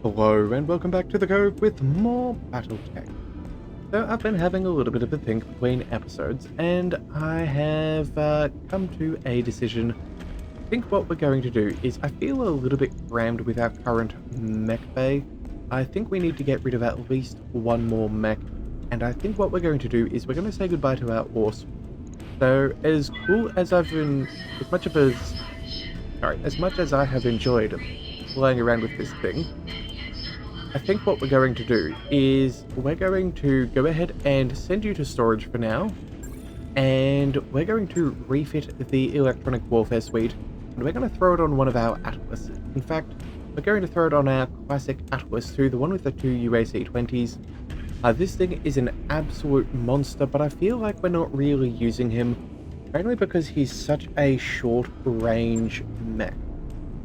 Hello and welcome back to the Cove with more Battletech. So I've been having a little bit of a think between episodes and I have come to a decision. I think what we're going to do is I feel a little bit crammed with our current mech bay. I think we need to get rid of at least one more mech, and I think what we're going to do is we're going to say goodbye to our horse. So as cool as I've been, as much as I have enjoyed playing around with this thing, I think what we're going to do is we're going to go ahead and send you to storage for now, and we're going to refit the electronic warfare suite, and we're going to throw it on one of our Atlas. In fact, we're going to throw it on our classic Atlas 2, the one with the two UAC-20s. This thing is an absolute monster, but I feel like we're not really using him, mainly because he's such a short-range mech.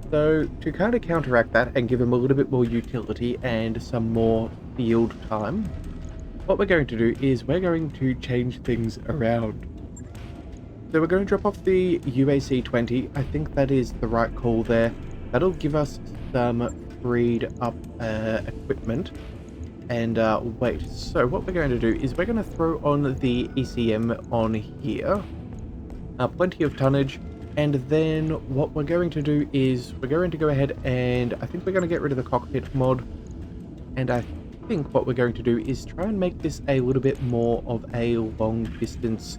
So, to kind of counteract that and give him a little bit more utility and some more field time, what we're going to do is we're going to change things around. So we're going to drop off the UAC-20. I think that is the right call there. That'll give us some freed up equipment and weight. So what we're going to do is we're going to throw on the ECM on here. Plenty of tonnage. And then what we're going to do is we're going to go ahead and I think we're going to get rid of the cockpit mod. And I think what we're going to do is try and make this a little bit more of a long distance,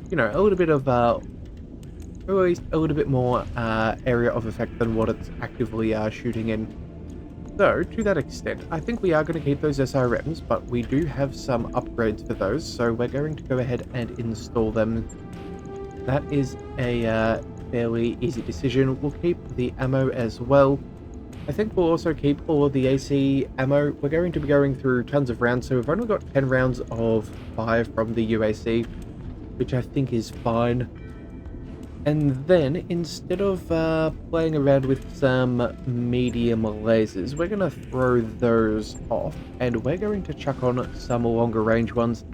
you know, a little bit of at least a little bit more area of effect than what it's actively shooting in. So to that extent, I think we are going to keep those SRMs, but we do have some upgrades for those. So we're going to go ahead and install them. That is a fairly easy decision. We'll keep the ammo as well. I think we'll also keep all of the AC ammo. We're going to be going through tons of rounds, so we've only got 10 rounds of fire from the UAC, which I think is fine. And then, instead of playing around with some medium lasers, we're going to throw those off, and we're going to chuck on some longer range ones.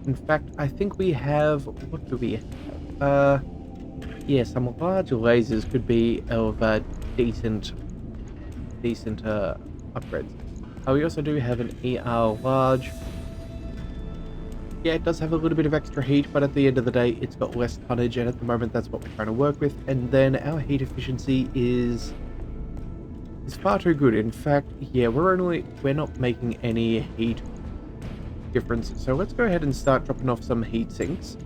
In fact, I think we have... what do we have? Yeah, some large lasers could be of decent upgrades. We also do have an ER large. Yeah, it does have a little bit of extra heat, but at the end of the day, it's got less tonnage, and at the moment, that's what we're trying to work with. And then our heat efficiency is far too good. In fact, yeah, we're not making any heat difference. So let's go ahead and start dropping off some heat sinks.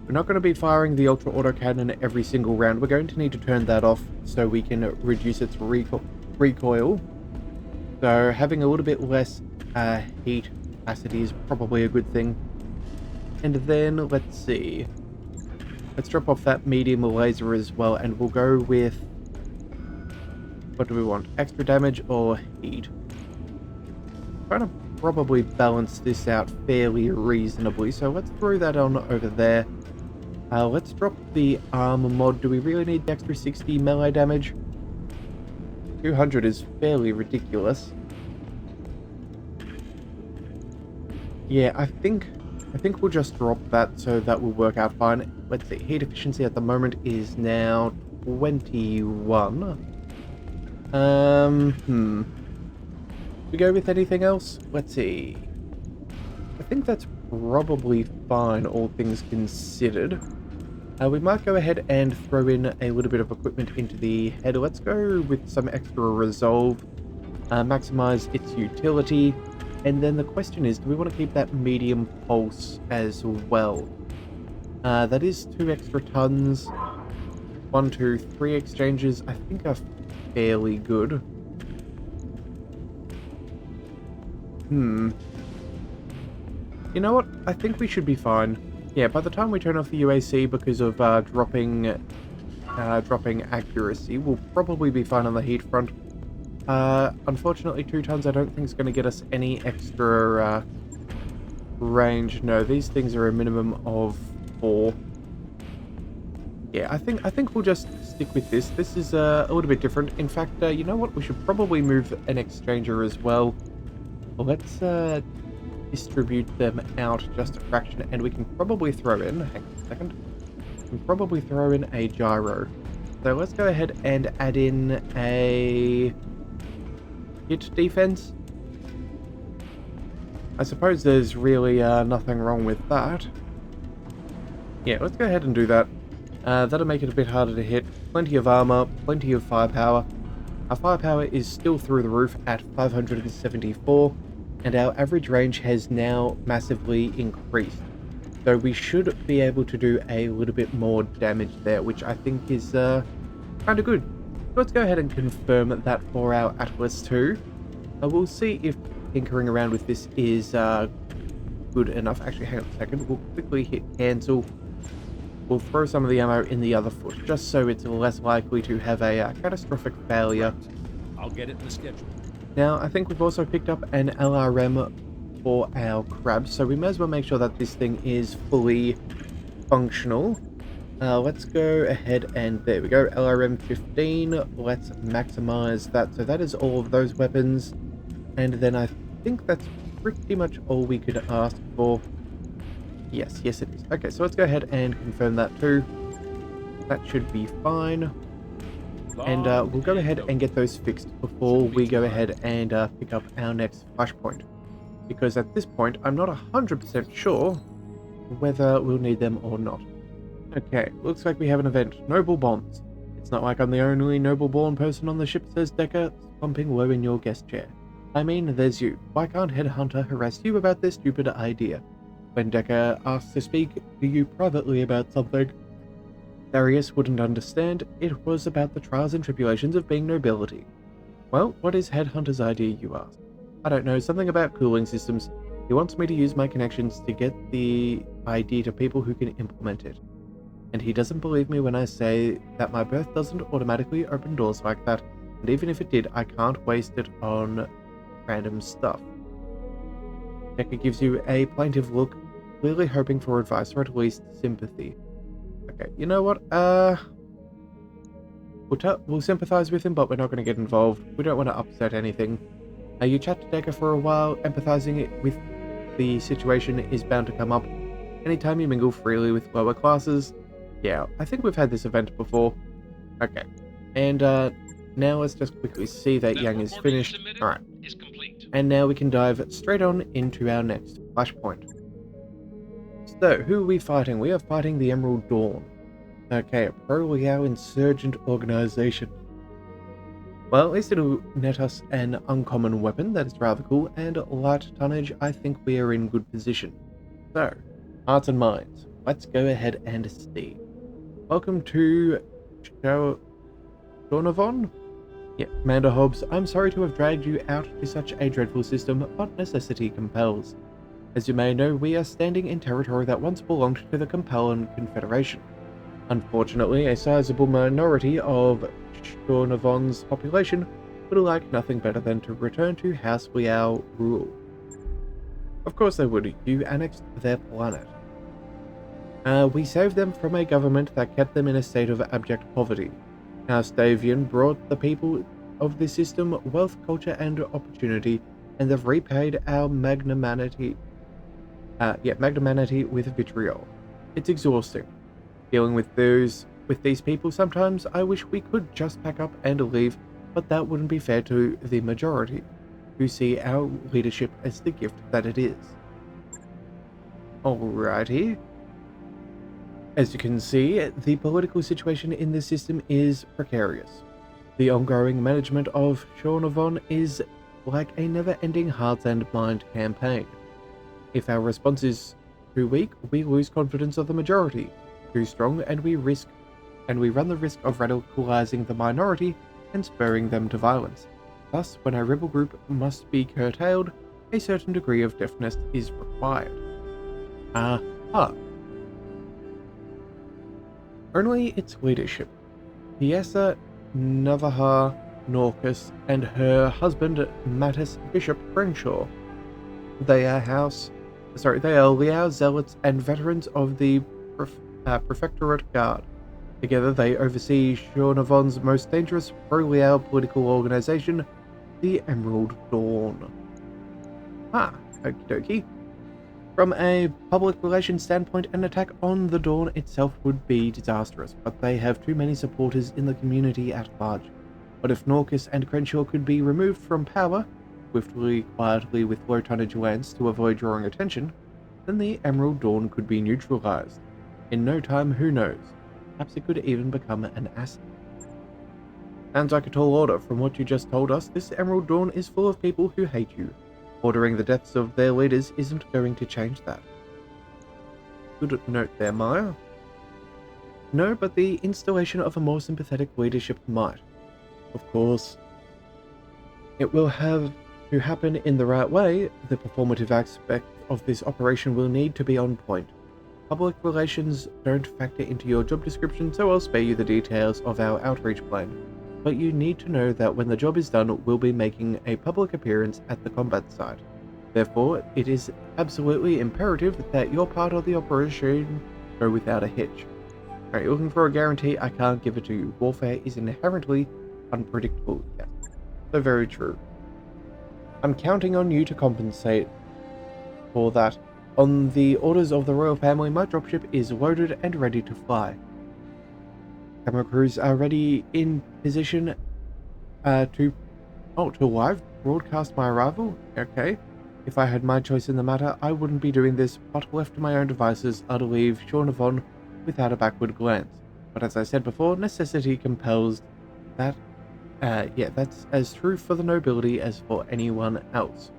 We're not going to be firing the ultra autocannon every single round. We're going to need to turn that off so we can reduce its recoil. So having a little bit less heat capacity is probably a good thing. And then, let's see. Let's drop off that medium laser as well, and we'll go with... what do we want? Extra damage or heat? Trying to probably balance this out fairly reasonably, so let's throw that on over there. Let's drop the armor mod. Do we really need the extra 60 melee damage? 200 is fairly ridiculous. Yeah, I think we'll just drop that, so that will work out fine. Let's see, heat efficiency at the moment is now 21. We go with anything else? Let's see. I think that's probably fine, all things considered. We might go ahead and throw in a little bit of equipment into the head. Let's go with some extra resolve, maximize its utility, and then the question is, do we want to keep that medium pulse as well? That is 2 extra tons. 1, 2, 3 exchanges, I think are fairly good. You know what? I think we should be fine. Yeah, by the time we turn off the UAC because of dropping accuracy, we'll probably be fine on the heat front. Unfortunately, 2 tons I don't think is going to get us any extra range. No, these things are a minimum of 4. Yeah, I think we'll just stick with this. This is a little bit different. In fact, you know what? We should probably move an exchanger as well. Let's distribute them out just a fraction, and we can probably throw in, hang on a second, we can probably throw in a gyro. So let's go ahead and add in a hit defense. I suppose there's really nothing wrong with that. Yeah, let's go ahead and do that. That'll make it a bit harder to hit. Plenty of armor, plenty of firepower. Our firepower is still through the roof at 574, and our average range has now massively increased. So we should be able to do a little bit more damage there, which I think is kind of good. Let's go ahead and confirm that for our Atlas 2. We'll see if tinkering around with this is good enough. Actually, hang on a second. We'll quickly hit cancel. We'll throw some of the ammo in the other foot, just so it's less likely to have a catastrophic failure. I'll get it in the schedule. Now, I think we've also picked up an LRM for our crabs, so we may as well make sure that this thing is fully functional. Let's go ahead and there we go, LRM 15. Let's maximize that. So that is all of those weapons, and then I think that's pretty much all we could ask for. Yes, it is. Okay, so let's go ahead and confirm that too. That should be fine. And we'll go ahead and get those fixed before we go ahead and pick up our next flashpoint. Because at this point, I'm not 100% sure whether we'll need them or not. Okay, looks like we have an event. Noble Bonds. It's not like I'm the only noble-born person on the ship, says Decker, pumping low in your guest chair. I mean, there's you. Why can't Headhunter harass you about this stupid idea? When Decker asks to speak to you privately about something, Darius wouldn't understand. It was about the trials and tribulations of being nobility. Well, what is Headhunter's idea, you ask? I don't know, something about cooling systems. He wants me to use my connections to get the idea to people who can implement it. And he doesn't believe me when I say that my birth doesn't automatically open doors like that, and even if it did, I can't waste it on random stuff. Decker gives you a plaintive look, clearly hoping for advice or at least sympathy. Okay, you know what? We'll sympathize with him, but we're not going to get involved. We don't want to upset anything. You chat to Decker for a while, empathizing it with the situation is bound to come up anytime you mingle freely with lower classes. Yeah, I think we've had this event before. Okay, and now let's just quickly see that Yang is finished. Alright, and now we can dive straight on into our next flashpoint. So, who are we fighting? We are fighting the Emerald Dawn. Okay, a pro-Liao insurgent organization. Well, at least it'll net us an uncommon weapon that is rather cool, and light tonnage. I think we are in good position. So, hearts and minds, let's go ahead and see. Welcome to Shornavon? Yeah, Commander Hobbs, I'm sorry to have dragged you out to such a dreadful system, but necessity compels. As you may know, we are standing in territory that once belonged to the Capellan Confederation. Unfortunately, a sizable minority of Shornavon's population would like nothing better than to return to House Liao rule. Of course they would. You annexed their planet. We saved them from a government that kept them in a state of abject poverty. House Davian brought the people of the system wealth, culture, and opportunity, and they've repaid our magnanimity with vitriol. It's exhausting. Dealing with these people sometimes, I wish we could just pack up and leave, but that wouldn't be fair to the majority, who see our leadership as the gift that it is. Alrighty. As you can see, the political situation in this system is precarious. The ongoing management of Shornavon is like a never-ending hearts and mind campaign. If our response is too weak, we lose confidence of the majority. Too strong, and we run the risk of radicalizing the minority and spurring them to violence. Thus, when a rebel group must be curtailed, a certain degree of deftness is required. Only its leadership. Piesa Navaha Norcus and her husband Mattis Bishop Crenshaw. They are Liao zealots and veterans of the Prefectorate Guard. Together they oversee Shornavon's most dangerous pro-Liao political organization, the Emerald Dawn. Okie dokie. From a public relations standpoint, an attack on the Dawn itself would be disastrous, but they have too many supporters in the community at large. But if Norcus and Crenshaw could be removed from power, swiftly, quietly with low tonnage lands to avoid drawing attention, then the Emerald Dawn could be neutralized. In no time, who knows? Perhaps it could even become an asset. Sounds like a tall order. From what you just told us, this Emerald Dawn is full of people who hate you. Ordering the deaths of their leaders isn't going to change that. Good note there, Maya. No, but the installation of a more sympathetic leadership might. Of course, it will have to happen in the right way. The performative aspect of this operation will need to be on point. Public relations don't factor into your job description, so I'll spare you the details of our outreach plan. But you need to know that when the job is done, we'll be making a public appearance at the combat site. Therefore, it is absolutely imperative that your part of the operation go without a hitch. Are you looking for a guarantee? I can't give it to you. Warfare is inherently unpredictable. Yes, so very true. I'm counting on you to compensate for that. On the orders of the royal family, my dropship is loaded and ready to fly. Camera crews are ready in position to live broadcast my arrival. Okay. If I had my choice in the matter, I wouldn't be doing this, but left to my own devices, I'd leave Shaunavon without a backward glance. But as I said before, necessity compels that. That's as true for the nobility as for anyone else.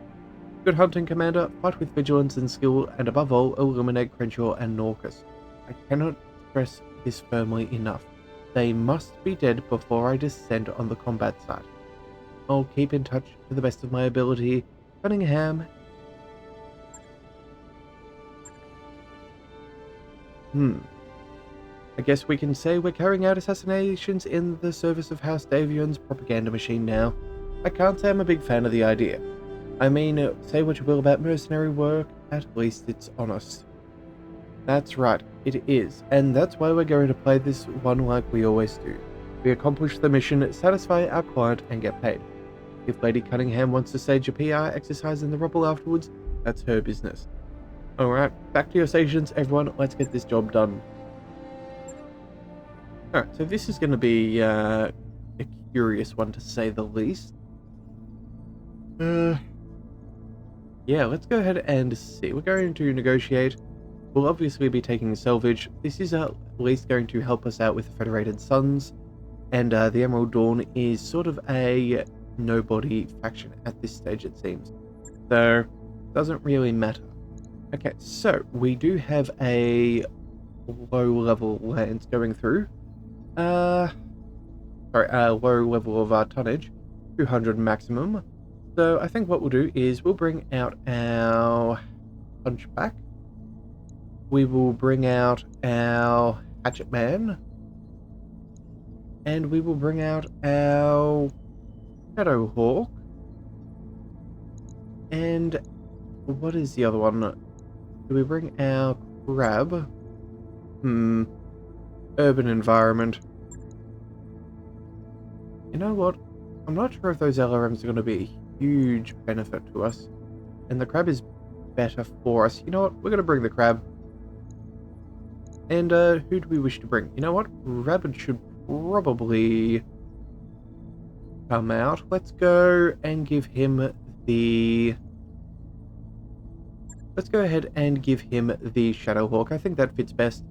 Good hunting, Commander. Fight with vigilance and skill, and above all, eliminate Crenshaw and Norcus. I cannot stress this firmly enough. They must be dead before I descend on the combat site. I'll keep in touch to the best of my ability. Cunningham. I guess we can say we're carrying out assassinations in the service of House Davion's propaganda machine now. I can't say I'm a big fan of the idea. I mean, say what you will about mercenary work, at least it's honest. That's right, it is, and that's why we're going to play this one like we always do. We accomplish the mission, satisfy our client, and get paid. If Lady Cunningham wants to stage a PR exercise in the rubble afterwards, that's her business. Alright, back to your stations, everyone, let's get this job done. Alright, so this is going to be a curious one to say the least. Yeah, let's go ahead and see. We're going to negotiate. We'll obviously be taking salvage. This is at least going to help us out with the Federated Suns. And the Emerald Dawn is sort of a nobody faction at this stage, it seems. So, doesn't really matter. Okay, so we do have a low-level lance going through. Low level of tonnage, 200 maximum. So I think what we'll do is we'll bring out our Hunchback. We will bring out our Hatchet Man. And we will bring out our Shadow Hawk. And what is the other one? Do we bring our Crab? Urban Environment. You know what? I'm not sure if those LRMs are going to be a huge benefit to us. And the Crab is better for us. You know what? We're going to bring the Crab. And who do we wish to bring? You know what? Rabbit should probably come out. Let's go and give him the... Let's go ahead and give him the Shadowhawk. I think that fits best.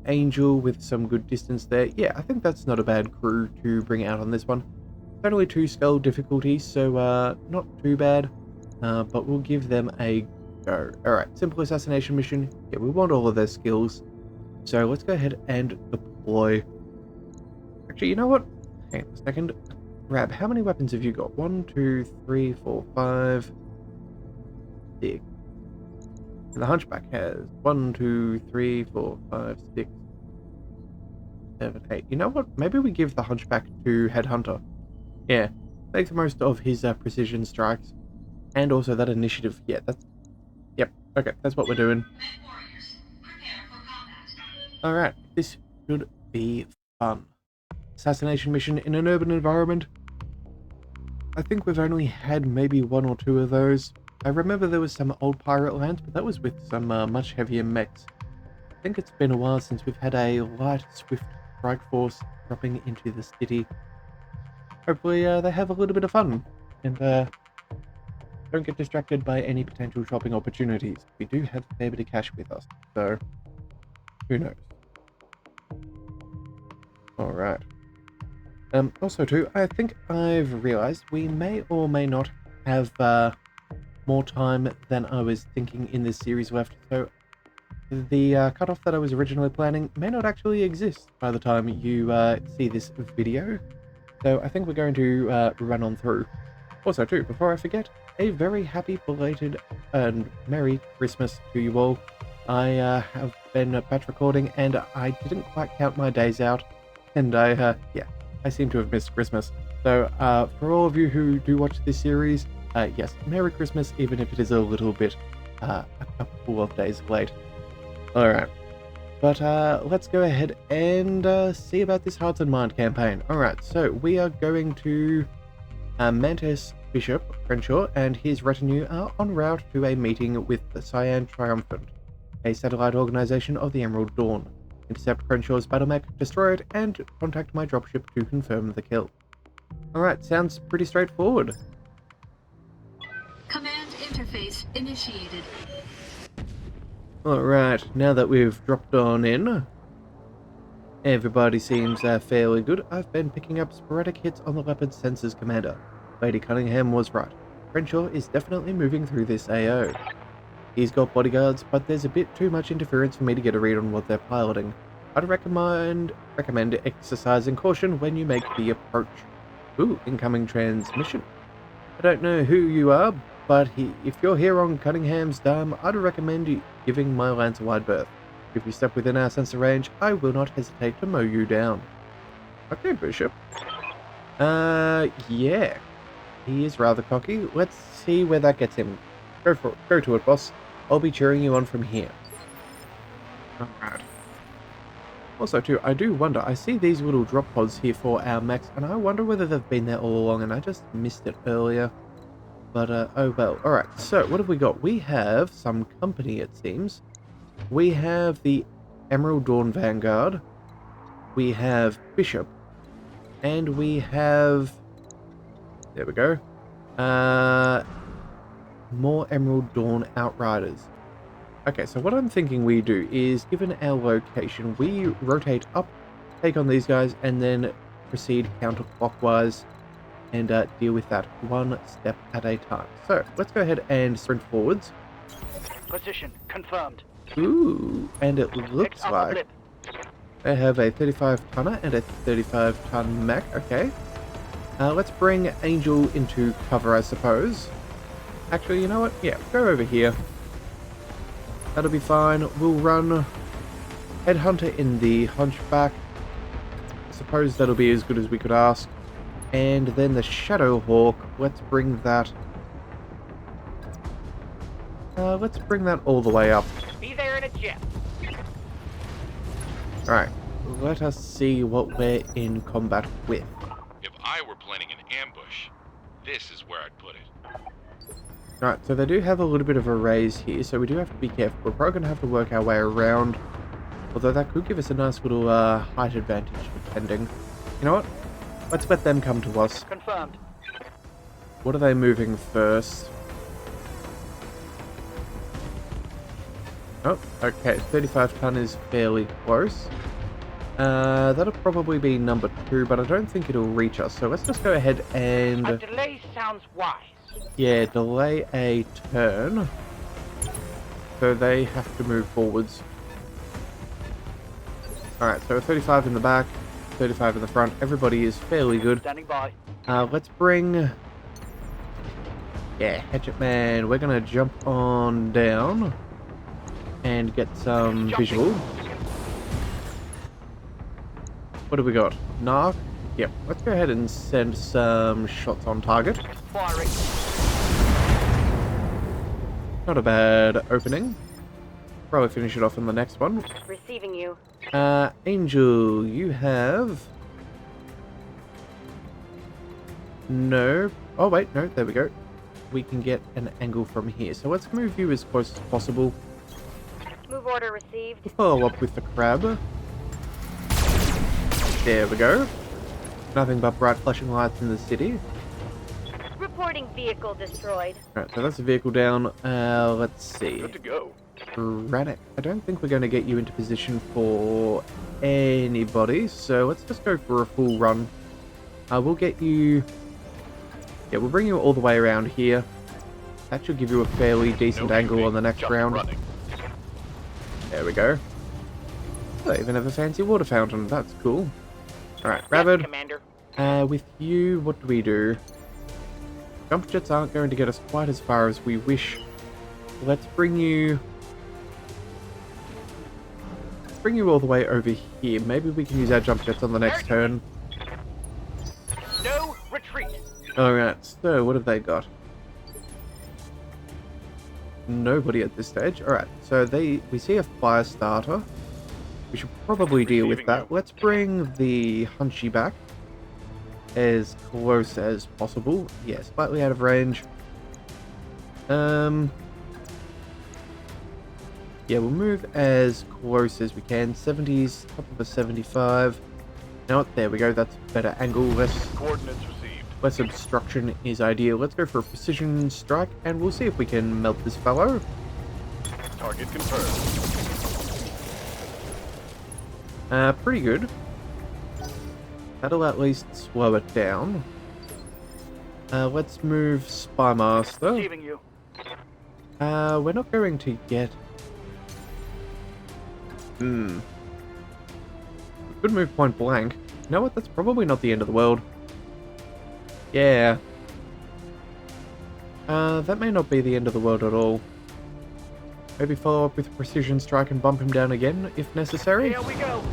Angel with some good distance there. Yeah, I think that's not a bad crew to bring out on this one. It's only 2 skull difficulty, so not too bad. But we'll give them a go. Alright, simple assassination mission. Yeah, we want all of their skills. So let's go ahead and deploy. Actually, you know what? Hang on a second. Grab, how many weapons have you got? 1, 2, 3, 4, 5, 6. And the Hunchback has 1, 2, 3, 4, 5, 6, 7, 8. You know what? Maybe we give the Hunchback to Headhunter. Yeah, make the most of his precision strikes. And also that initiative. Yeah, that's... Yep, okay, that's what we're doing. MechWarriors, prepare for combat. Alright, this should be fun. Assassination mission in an urban environment. I think we've only had maybe 1 or 2 of those. I remember there was some old pirate lands, but that was with some much heavier mechs. I think it's been a while since we've had a light, swift strike force dropping into the city. hopefully they have a little bit of fun and don't get distracted by any potential shopping opportunities. We do have a fair bit of cash with us, so who knows. Alright. Also too, I think I've realized we may or may not have more time than I was thinking in this series left, so the cutoff that I was originally planning may not actually exist by the time you see this video. So I think we're going to run on through. Also too, before I forget, a very happy belated and Merry Christmas to you all. I have been batch recording and I didn't quite count my days out, and I seem to have missed Christmas. So for all of you who do watch this series, yes, Merry Christmas, even if it is a little bit a couple of days late. Alright, but let's go ahead and see about this Hearts and Mind campaign. Alright, so we are going to Mantis Bishop Crenshaw and his retinue are en route to a meeting with the Cyan Triumphant, a satellite organization of the Emerald Dawn. Intercept Crenshaw's BattleMech, destroy it, and contact my dropship to confirm the kill. Alright, sounds pretty straightforward. Command interface initiated. Alright, now that we've dropped on in, everybody seems fairly good. I've been picking up sporadic hits on the Leopard sensors, Commander. Lady Cunningham was right. Crenshaw is definitely moving through this AO. He's got bodyguards, but there's a bit too much interference for me to get a read on what they're piloting. I'd recommend exercising caution when you make the approach. Ooh, incoming transmission. I don't know who you are, but if you're here on Cunningham's dime, I'd recommend giving my lance a wide berth. If you step within our sensor range, I will not hesitate to mow you down. Okay, Bishop. Yeah. He is rather cocky. Let's see where that gets him. Go to it, boss. I'll be cheering you on from here. Alright. Also, too, I do wonder, I see these little drop pods here for our mechs, and I wonder whether they've been there all along, and I just missed it earlier. But, oh well. Alright, so what have we got? We have some company, it seems. We have the Emerald Dawn Vanguard. We have Bishop. And we have... There we go. More Emerald Dawn Outriders. Okay, so what I'm thinking we do is, given our location, we rotate up, take on these guys, and then proceed counterclockwise and deal with that one step at a time. So, let's go ahead and sprint forwards. Position confirmed. Ooh, and it looks like they have a 35-tonner and a 35-ton mech. Okay. Let's bring Angel into cover, I suppose. Actually, you know what? Yeah, go over here. That'll be fine. We'll run Headhunter in the Hunchback. I suppose that'll be as good as we could ask. And then the Shadowhawk. Let's bring that... let's bring that all the way up. Be there in a jet. Alright, let us see what we're in combat with. If I were planning an ambush, this is where I'd put it. Alright, so they do have a little bit of a raise here, so we do have to be careful. We're probably going to have to work our way around, although that could give us a nice little height advantage, depending. You know what? Let's let them come to us. Confirmed. What are they moving first? Oh, okay, 35 ton is fairly close. That'll probably be number 2, but I don't think it'll reach us, so let's just go ahead and... A delay sounds wise. Yeah, delay a turn. So they have to move forwards. Alright, so 35 in the back, 35 in the front. Everybody is fairly good. Standing by. Let's bring... Yeah, Hatchet Man. We're going to jump on down and get some visual. What have we got? Narc? Yep, let's go ahead and send some shots on target. Firing. Not a bad opening. Probably finish it off in the next one. Receiving you. Angel, you have... No. Oh, wait, no, there we go. We can get an angle from here. So let's move you as close as possible. Move order received. We'll follow up with the crab. There we go. Nothing but bright flashing lights in the city. Reporting vehicle destroyed. Alright, so that's a vehicle down. Let's see. Good to go. Rannick, I don't think we're going to get you into position for anybody, so let's just go for a full run. We'll get you... Yeah, we'll bring you all the way around here. That should give you a fairly decent No angle shooting, on the next just round. running. There we go. They even have a fancy water fountain. That's cool. Alright, Yes, Rabbit. Commander. With you, what do we do? Jump jets aren't going to get us quite as far as we wish. Let's bring you all the way over here. Maybe we can use our jump jets on the next turn. No retreat. Alright, so what have they got? Nobody at this stage. Alright, so we see a fire starter. We should probably deal with Receiving that. you. Let's bring the Hunchy back as close as possible. Yeah, slightly out of range. Yeah, we'll move as close as we can. 70s, top of a 75. No, there we go. That's a better angle. Coordinates received. Less obstruction is ideal. Let's go for a precision strike, and we'll see if we can melt this fellow. Target confirmed. Pretty good. That'll at least slow it down. Let's move Spy Master. Receiving you. We're not going to get... We could move point blank. You know what? That's probably not the end of the world. Yeah. That may not be the end of the world at all. Maybe follow up with a precision strike and bump him down again, if necessary. Here we go.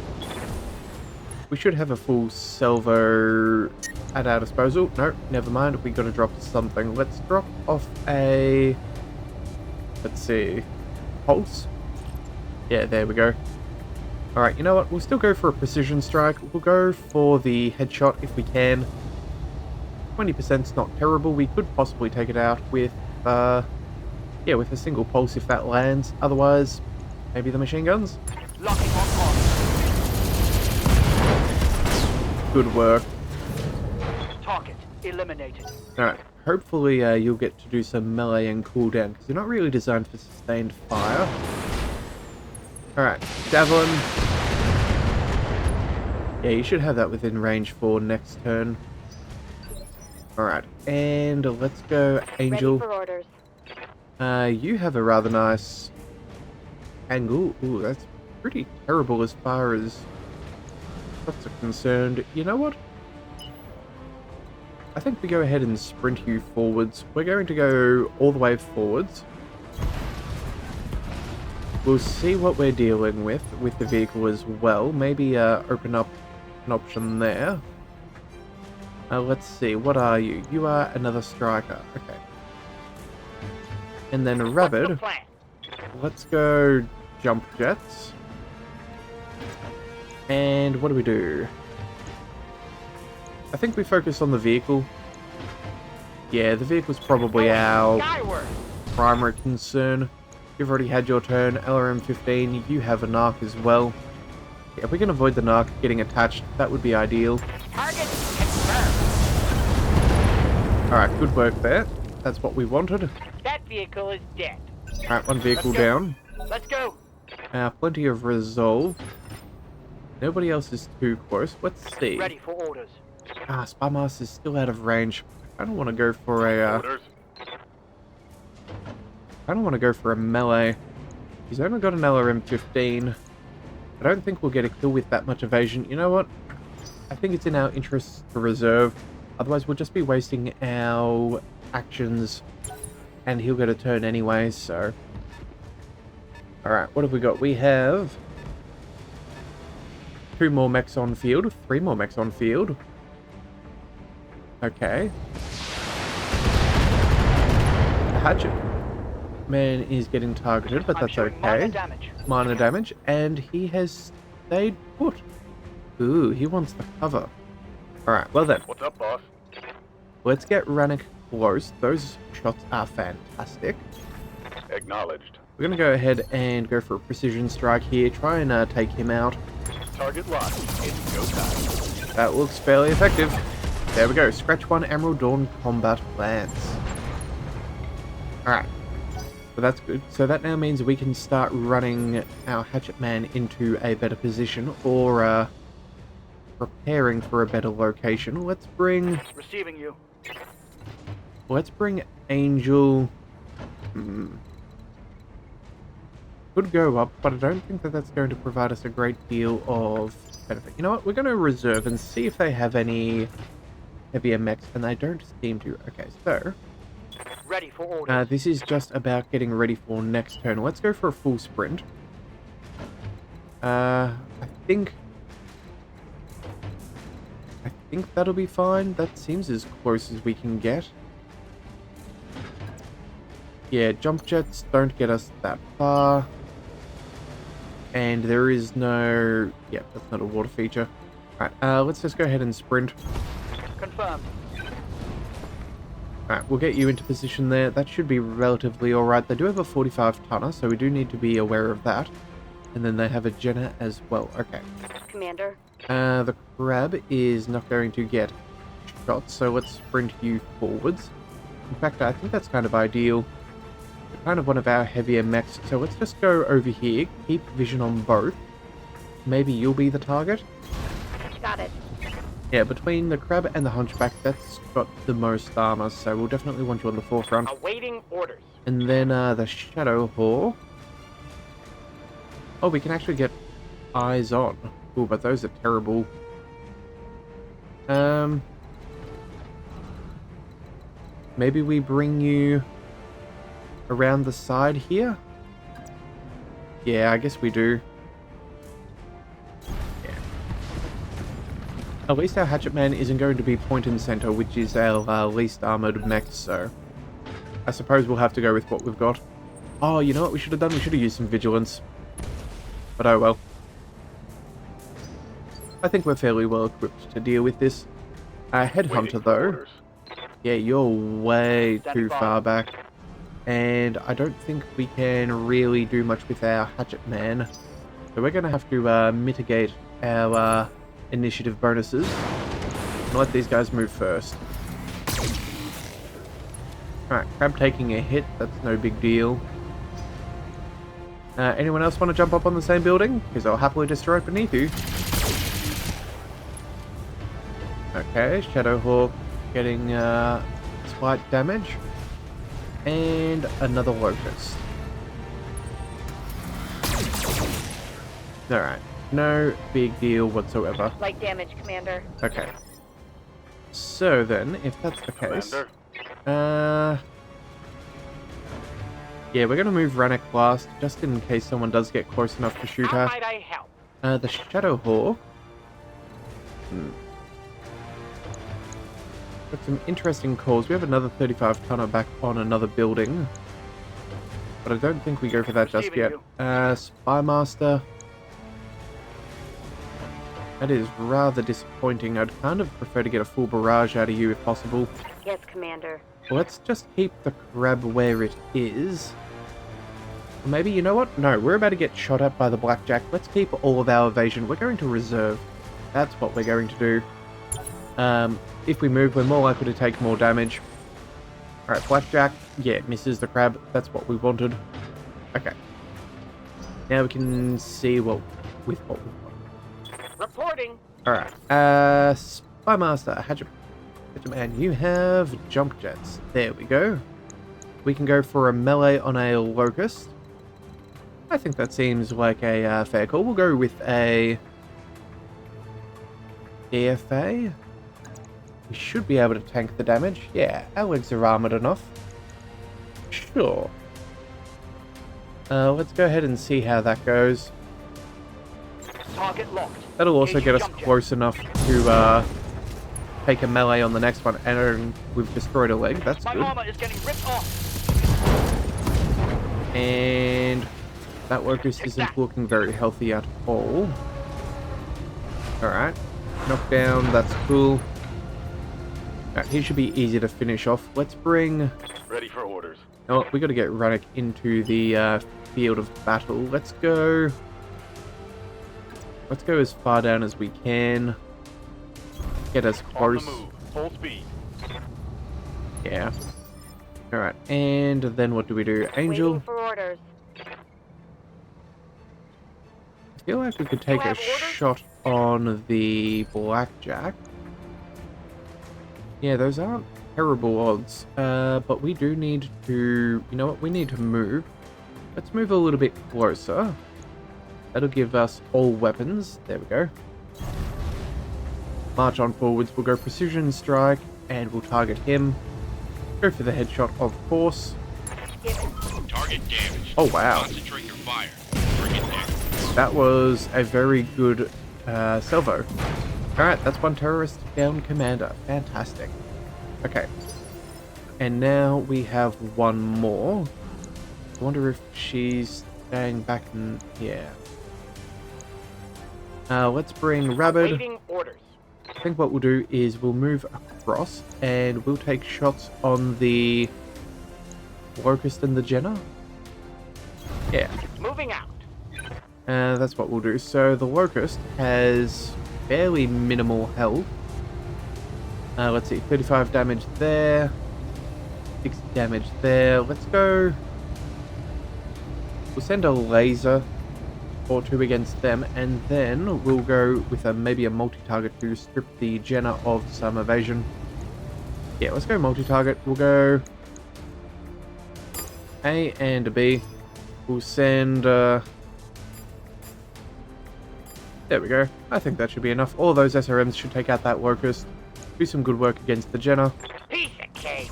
We should have a full salvo at our disposal. No, never mind. We got to drop something. Let's drop off a... Let's see. Pulse? Yeah, there we go. Alright, you know what? We'll still go for a precision strike. We'll go for the headshot if we can. 20%'s not terrible. We could possibly take it out with, yeah, with a single pulse if that lands. Otherwise, maybe the machine guns. Locking on course. Good work. Target eliminated. Alright, hopefully you'll get to do some melee and cooldown, because you're not really designed for sustained fire. Alright, Javelin. Yeah, you should have that within range for next turn. Alright, and let's go Angel. Ready for orders. You have a rather nice angle. Ooh, that's pretty terrible as far as shots are concerned. You know what? I think we go ahead and sprint you forwards. We're going to go all the way forwards. We'll see what we're dealing with the vehicle as well. Maybe open up an option there. Let's see, what are you? You are another striker. Okay. And then What's the Rabbit. plan? Let's go jump jets. And what do we do? I think we focus on the vehicle. Yeah, the vehicle's probably our Skyward. primary concern. You've already had your turn. LRM-15, you have a narc as well. Yeah, if we can avoid the narc getting attached, that would be ideal. Target confirmed. Alright, good work there. That's what we wanted. That vehicle is dead. Alright, one vehicle Let's go. down. Let's go. Plenty of resolve. Nobody else is too close. Let's see. Ready for orders. Spy Master's still out of range. I don't want to go for a... Orders. I don't want to go for a melee. He's only got an LRM-15. I don't think we'll get a kill with that much evasion. You know what? I think it's in our interest to reserve. Otherwise, we'll just be wasting our actions. And he'll get a turn anyway, so... Alright, what have we got? We have... 2 more mechs on field. 3 more mechs on field. Okay. The hatchet man is getting targeted, but I'm that's showing minor okay. damage. Minor damage, and he has stayed put. Ooh, he wants the cover. Alright, well then, What's up, boss? let's get Rannick close. Those shots are fantastic. Acknowledged. We're going to go ahead and go for a precision strike here, try and take him out. Target locked. It's go time. That looks fairly effective. There we go. Scratch 1 Emerald Dawn Combat Lance. Alright. So that's good. So that now means we can start running our Hatchet Man into a better position, or preparing for a better location. Let's bring Receiving you. Angel. Could go up, but I don't think that that's going to provide us a great deal of benefit. You know what? We're going to reserve and see if they have any heavier mechs, and they don't seem to. Okay, so Ready for orders. this is just about getting ready for next turn. Let's go for a full sprint. I think that'll be fine. That seems as close as we can get. Yeah, jump jets don't get us that far. And there is no... yeah, that's not a water feature. Alright, let's just go ahead and sprint. Confirmed. Alright, we'll get you into position there. That should be relatively alright. They do have a 45-tonner, so we do need to be aware of that. And then they have a Jenna as well. Okay. Commander. The crab is not going to get shot, so let's sprint you forwards. In fact, I think that's kind of ideal. You're kind of one of our heavier mechs, so let's just go over here, keep vision on both. Maybe you'll be the target? Got it. Yeah, between the crab and the hunchback, that's got the most armor, so we'll definitely want you on the forefront. Awaiting orders. And then the Shadow Hawk. Oh, we can actually get eyes on. Ooh, but those are terrible. Maybe we bring you around the side here? Yeah, I guess we do. Yeah. At least our Hatchet Man isn't going to be point and center, which is our least armored mech, so I suppose we'll have to go with what we've got. Oh, you know what we should have done? We should have used some vigilance. But oh well. I think we're fairly well equipped to deal with this. Headhunter, though. Yeah, you're way too far back. And I don't think we can really do much with our Hatchet Man. So we're going to have to mitigate our initiative bonuses. And let these guys move first. Alright, Crab taking a hit. That's no big deal. Anyone else want to jump up on the same building? Because I'll happily destroy it beneath you. Okay, Shadowhawk getting slight damage. And another Locust. Alright, no big deal whatsoever. Light damage, Commander. Okay. So then, if that's the case... yeah, we're going to move Rannoch last, just in case someone does get close enough to shoot How her. might I help? The Shadowhawk. Got some interesting calls. We have another 35-tonner back on another building. But I don't think we go for that just yet. Spymaster. That is rather disappointing. I'd kind of prefer to get a full barrage out of you if possible. Yes, Commander. Let's just keep the crab where it is. Or maybe, you know what? No, we're about to get shot at by the blackjack. Let's keep all of our evasion. We're going to reserve. That's what we're going to do. If we move, we're more likely to take more damage. Alright, blackjack. Yeah, misses the crab. That's what we wanted. Okay. Now we can see what we've got. Reporting. Alright. Spymaster, Hatchet Man, you have jump jets. There we go. We can go for a melee on a Locust. I think that seems like a fair call. We'll go with a DFA. We should be able to tank the damage. Yeah, our legs are armored enough. Sure. Let's go ahead and see how that goes. Target locked. That'll also Engage get us jump jet. close enough to take a melee on the next one. And we've destroyed a leg. That's My good. armor is getting ripped off. And that Locust isn't looking very healthy at all. Alright. Knockdown, that's cool. Alright, he should be easy to finish off. Let's bring... Ready for orders. Oh, we got to get Rannoch into the field of battle. Let's go as far down as we can. get us On the close. move. Full speed. Yeah. Alright, and then what do we do? Angel. Waiting for orders. I feel like we could take a have orders? shot on the blackjack. Yeah, those aren't terrible odds. But we do need to... You know what? We need to move. Let's move a little bit closer. That'll give us all weapons. There we go. March on forwards. We'll go precision strike, and we'll target him. Go for the headshot, of course. Target damaged. Oh, wow. Concentrate your fire. Bring it down. That was a very good salvo. Alright, that's one terrorist down, Commander. Fantastic. Okay. And now we have one more. I wonder if she's staying back in... Yeah. Let's bring Rabbit. Waiting orders. I think what we'll do is we'll move across and we'll take shots on the Locust and the Jenna. Yeah. Moving out. That's what we'll do. So the Locust has fairly minimal health. Let's see, 35 damage there, 60 damage there. Let's go. We'll send a laser or two against them, and then we'll go with maybe a multi-target to strip the Jenna of some evasion. Yeah, let's go multi-target. We'll go A and B. We'll send... there we go. I think that should be enough. All those SRMs should take out that Locust. Do some good work against the Jenna. Piece of cake.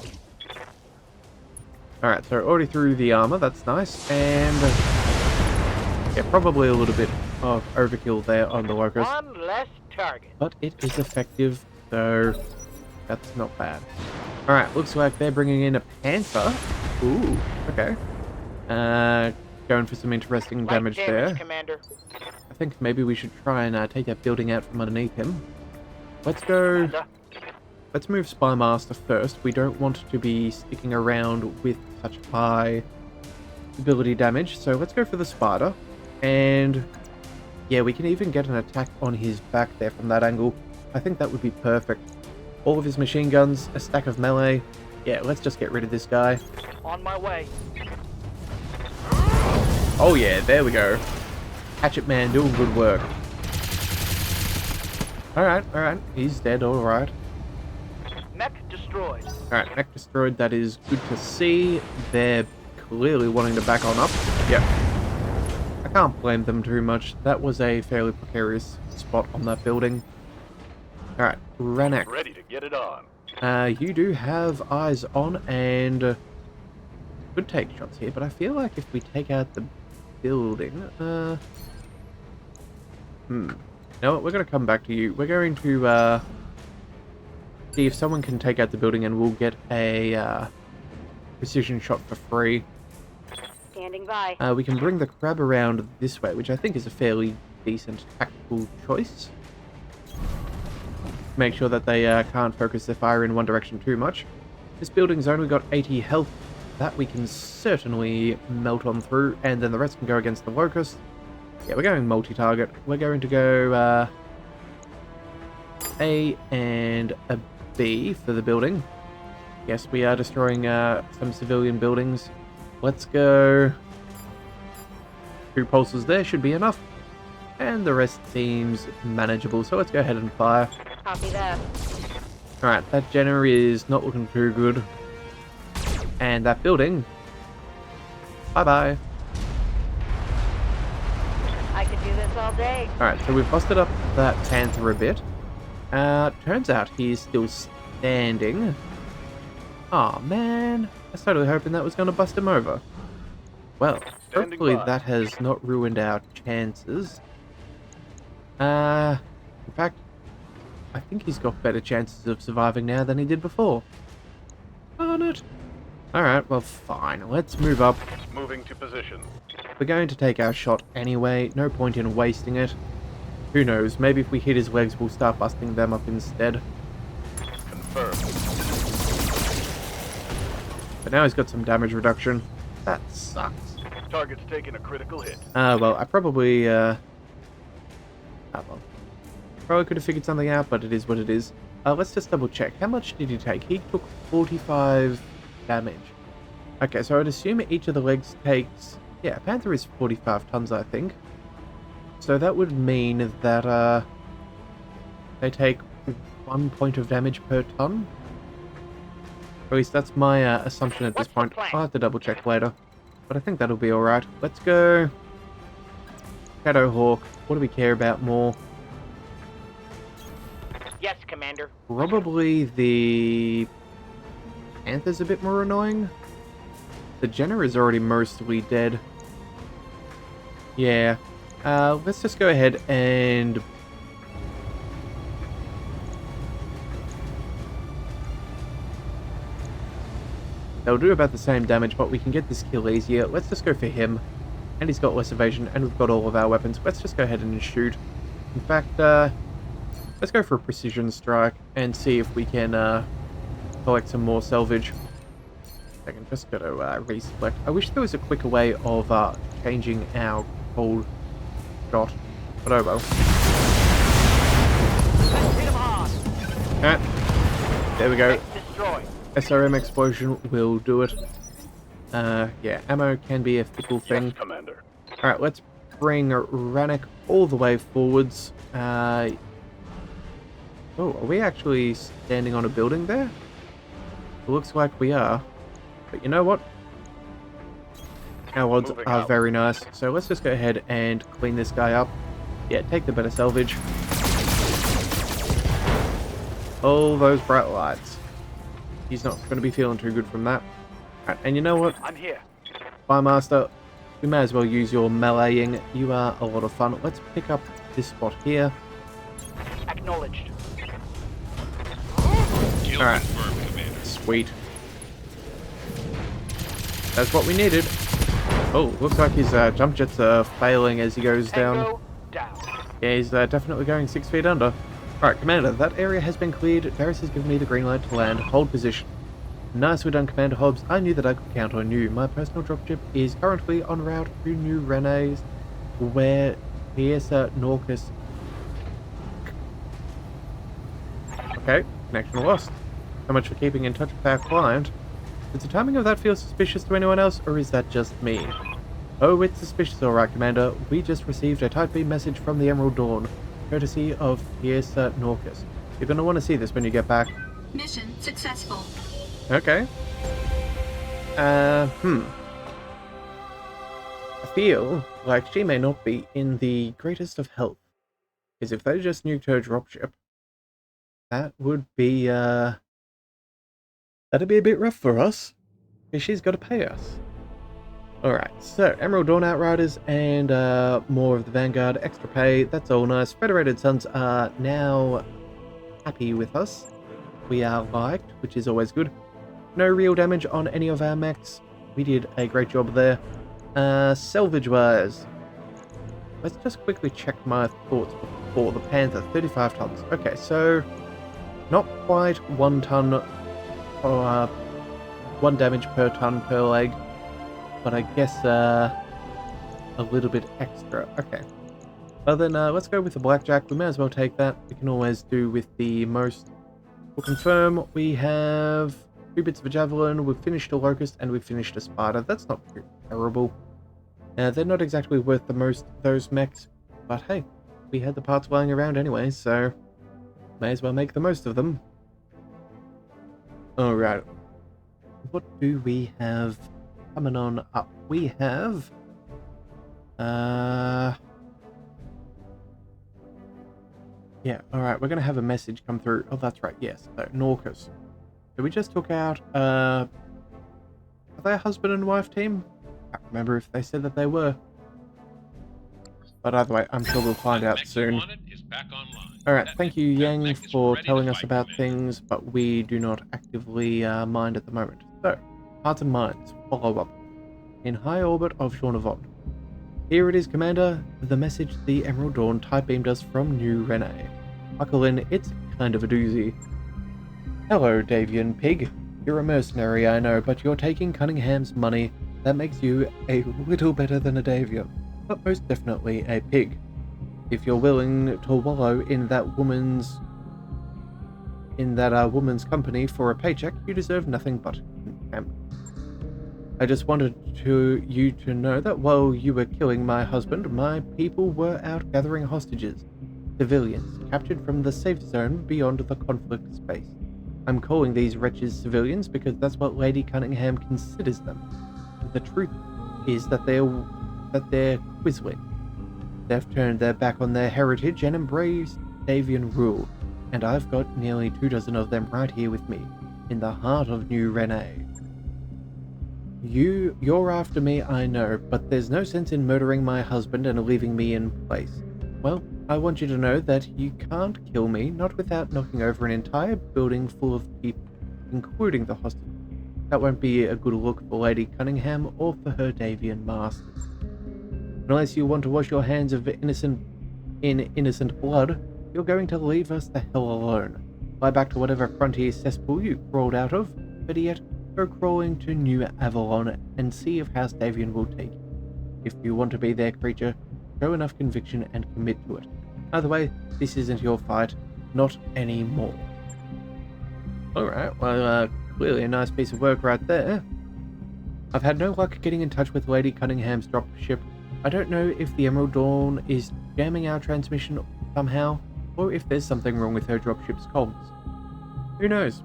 Alright, so already through the armor. That's nice. And... yeah, probably a little bit of overkill there on the Locust. One less target. But it is effective, so that's not bad. Alright, looks like they're bringing in a Panther. Ooh, okay. Going for some interesting Light damage there. Commander. I think maybe we should try and take that building out from underneath him. Let's go... Commander. Let's move Spy Master first. We don't want to be sticking around with such high ability damage, so let's go for the Spider. And yeah, we can even get an attack on his back there from that angle. I think that would be perfect. All of his machine guns, a stack of melee. Yeah, let's just get rid of this guy. On my way. Oh yeah, there we go. Hatchet Man doing good work. Alright, he's dead, alright. Mech destroyed. Alright, Mech destroyed, that is good to see. They're clearly wanting to back on up. Yep. I can't blame them too much. That was a fairly precarious spot on that building. Alright, Ranak. Ready to get it on. You do have eyes on and could take shots here, but I feel like if we take out the building, you know what, we're going to come back to you. We're going to see if someone can take out the building and we'll get a precision shot for free. Standing by. We can bring the crab around this way, which I think is a fairly decent tactical choice. Make sure that they can't focus their fire in one direction too much. This building's only got 80 health. That we can certainly melt on through, and then the rest can go against the Locust. Yeah, we're going multi-target. We're going to go A and a B for the building. Yes, we are destroying some civilian buildings. Let's go. 2 pulses there should be enough. And the rest seems manageable, so let's go ahead and fire. Copy that. Alright, that Jenna is not looking too good. And that building. Bye-bye. I could do this all day. Alright, so we've busted up that Panther a bit. Turns out he's still standing. Aw, man. I was totally hoping that was going to bust him over. Well, Standing hopefully by. that has not ruined our chances. In fact, I think he's got better chances of surviving now than he did before. Darn it. Alright, well fine. Let's move up. Moving to position. We're going to take our shot anyway. No point in wasting it. Who knows, maybe if we hit his legs we'll start busting them up instead. Confirmed. But now he's got some damage reduction. That sucks. Target's taking a critical hit. Well, I probably, well. Probably could have figured something out, but it is what it is. Let's just double check. How much did he take? He took 45 damage. Okay, so I'd assume each of the legs takes... Yeah, Panther is 45 tons, I think. So that would mean that they take 1 point of damage per ton. Or at least that's my assumption at this point. I'll have to double check later. But I think that'll be alright. Let's go... Shadowhawk. What do we care about more? Yes, Commander. Probably the Panther's a bit more annoying. The Jenner is already mostly dead. Yeah. Let's just go ahead and... They'll do about the same damage, but we can get this kill easier. Let's just go for him. And he's got less evasion, and we've got all of our weapons. Let's just go ahead and shoot. In fact, let's go for a precision strike and see if we can collect some more salvage. I can just go to reselect. I wish there was a quicker way of changing our cold shot, but oh well. Let's hit him hard. Ah, there we go. Mechs destroyed. SRM explosion will do it. Yeah, ammo can be a fickle thing. Yes, Commander. Alright, let's bring Rannoch all the way forwards. Oh, are we actually standing on a building there? It looks like we are. But you know what? Our odds Moving are out. very nice. So let's just go ahead and clean this guy up. Yeah, take the better salvage. All those bright lights. He's not going to be feeling too good from that. Alright, and you know what? I'm here. Firemaster, we may as well use your meleeing. You are a lot of fun. Let's pick up this spot here. Acknowledged. Kill Alright. confirmed, Commander. Sweet. That's what we needed. Oh, looks like his jump jets are failing as he goes down. Tango down. Yeah, he's definitely going 6 feet under. Alright, Commander, that area has been cleared. Darius has given me the green light to land. Hold position. Nicely done, Commander Hobbs. I knew that I could count on you. My personal dropship is currently en route to New Renes, where Piesa Norcus... Okay, connection lost. So much for keeping in touch with our client. Does the timing of that feel suspicious to anyone else, or is that just me? Oh, it's suspicious, alright, Commander. We just received a tight beam message from the Emerald Dawn, courtesy of Piesa Norcus. You're going to want to see this when you get back. Mission successful. Okay. I feel like she may not be in the greatest of health. Because if they just nuked her dropship, that would be, that'd be a bit rough for us. Because she's got to pay us. Alright, so Emerald Dawn Outriders and more of the Vanguard, extra pay, that's all nice. Federated Sons are now happy with us. We are liked, which is always good. No real damage on any of our mechs. We did a great job there. Salvage-wise, let's just quickly check my thoughts before the Panther. 35 tons. Okay, so not quite 1 ton or 1 damage per ton per leg, but I guess a little bit extra. Okay. Well then, let's go with the Blackjack. We may as well take that. We can always do with the most. We'll confirm we have 2 bits of a Javelin, we've finished a Locust, and we've finished a Spider. That's not terrible. They're not exactly worth the most, those mechs, but hey, we had the parts lying around anyway, so may as well make the most of them. Alright. What do we have coming on up? We have... Yeah, alright, we're going to have a message come through. Oh, that's right, yes. So, Norcus. So we just took out, are they a husband and wife team? I can't remember if they said that they were. But either way, I'm sure we'll find out soon. Alright, thank you Yang for telling us about things, but we do not actively mind at the moment. So, hearts and minds, follow up. In high orbit of Shaunavon. Here it is, Commander, the message the Emerald Dawn type beamed us from New Rene. Buckle in, it's kind of a doozy. Hello, Davian Pig. You're a mercenary, I know, but you're taking Cunningham's money. That makes you a little better than a Davian, but most definitely a pig. If you're willing to wallow in that woman's... in that woman's company for a paycheck, you deserve nothing but contempt. I just wanted you to know that while you were killing my husband, my people were out gathering hostages, civilians, captured from the safe zone beyond the conflict space. I'm calling these wretches civilians because that's what Lady Cunningham considers them. The truth is that they're quisling. They've turned their back on their heritage and embraced Davian rule, and I've got nearly 24 of them right here with me, in the heart of New Renee. You're after me, I know, but there's no sense in murdering my husband and leaving me in place. Well, I want you to know that you can't kill me, not without knocking over an entire building full of people, including the hostage. That won't be a good look for Lady Cunningham or for her Davian masters. Unless you want to wash your hands of innocent blood, you're going to leave us the hell alone. Fly back to whatever frontier cesspool you crawled out of, but yet go crawling to New Avalon and see if House Davian will take you. If you want to be their creature, show enough conviction and commit to it. Either way, this isn't your fight, not anymore. Alright, well, clearly a nice piece of work right there. I've had no luck getting in touch with Lady Cunningham's dropship. I don't know if the Emerald Dawn is jamming our transmission somehow, or if there's something wrong with her dropship's comms. Who knows?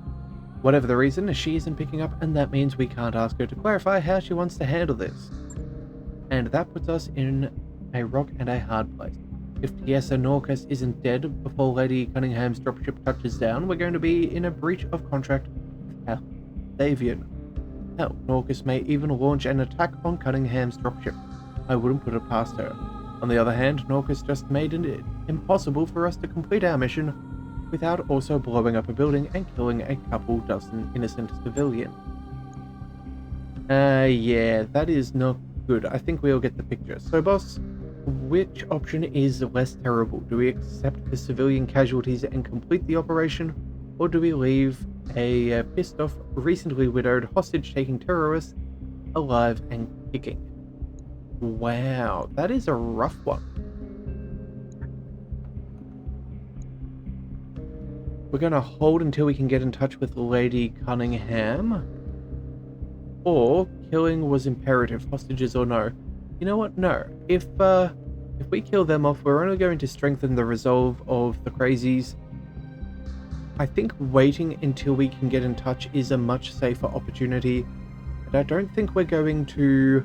Whatever the reason, she isn't picking up, and that means we can't ask her to clarify how she wants to handle this. And that puts us in a rock and a hard place. If Tiessa Norcus isn't dead before Lady Cunningham's dropship touches down, we're going to be in a breach of contract with House Davian. Hell, Norcus may even launch an attack on Cunningham's dropship. I wouldn't put it past her. On the other hand, Norcus just made it impossible for us to complete our mission without also blowing up a building and killing a couple dozen innocent civilians. Yeah, that is not good. I think we all get the picture. So, boss, which option is less terrible? Do we accept the civilian casualties and complete the operation, or do we leave a pissed off, recently widowed, hostage-taking terrorist alive and kicking? Wow, that is a rough one. We're going to hold until we can get in touch with Lady Cunningham. Or killing was imperative, hostages or no. You know what? No. If we kill them off, we're only going to strengthen the resolve of the crazies. I think waiting until we can get in touch is a much safer opportunity. And I don't think we're going to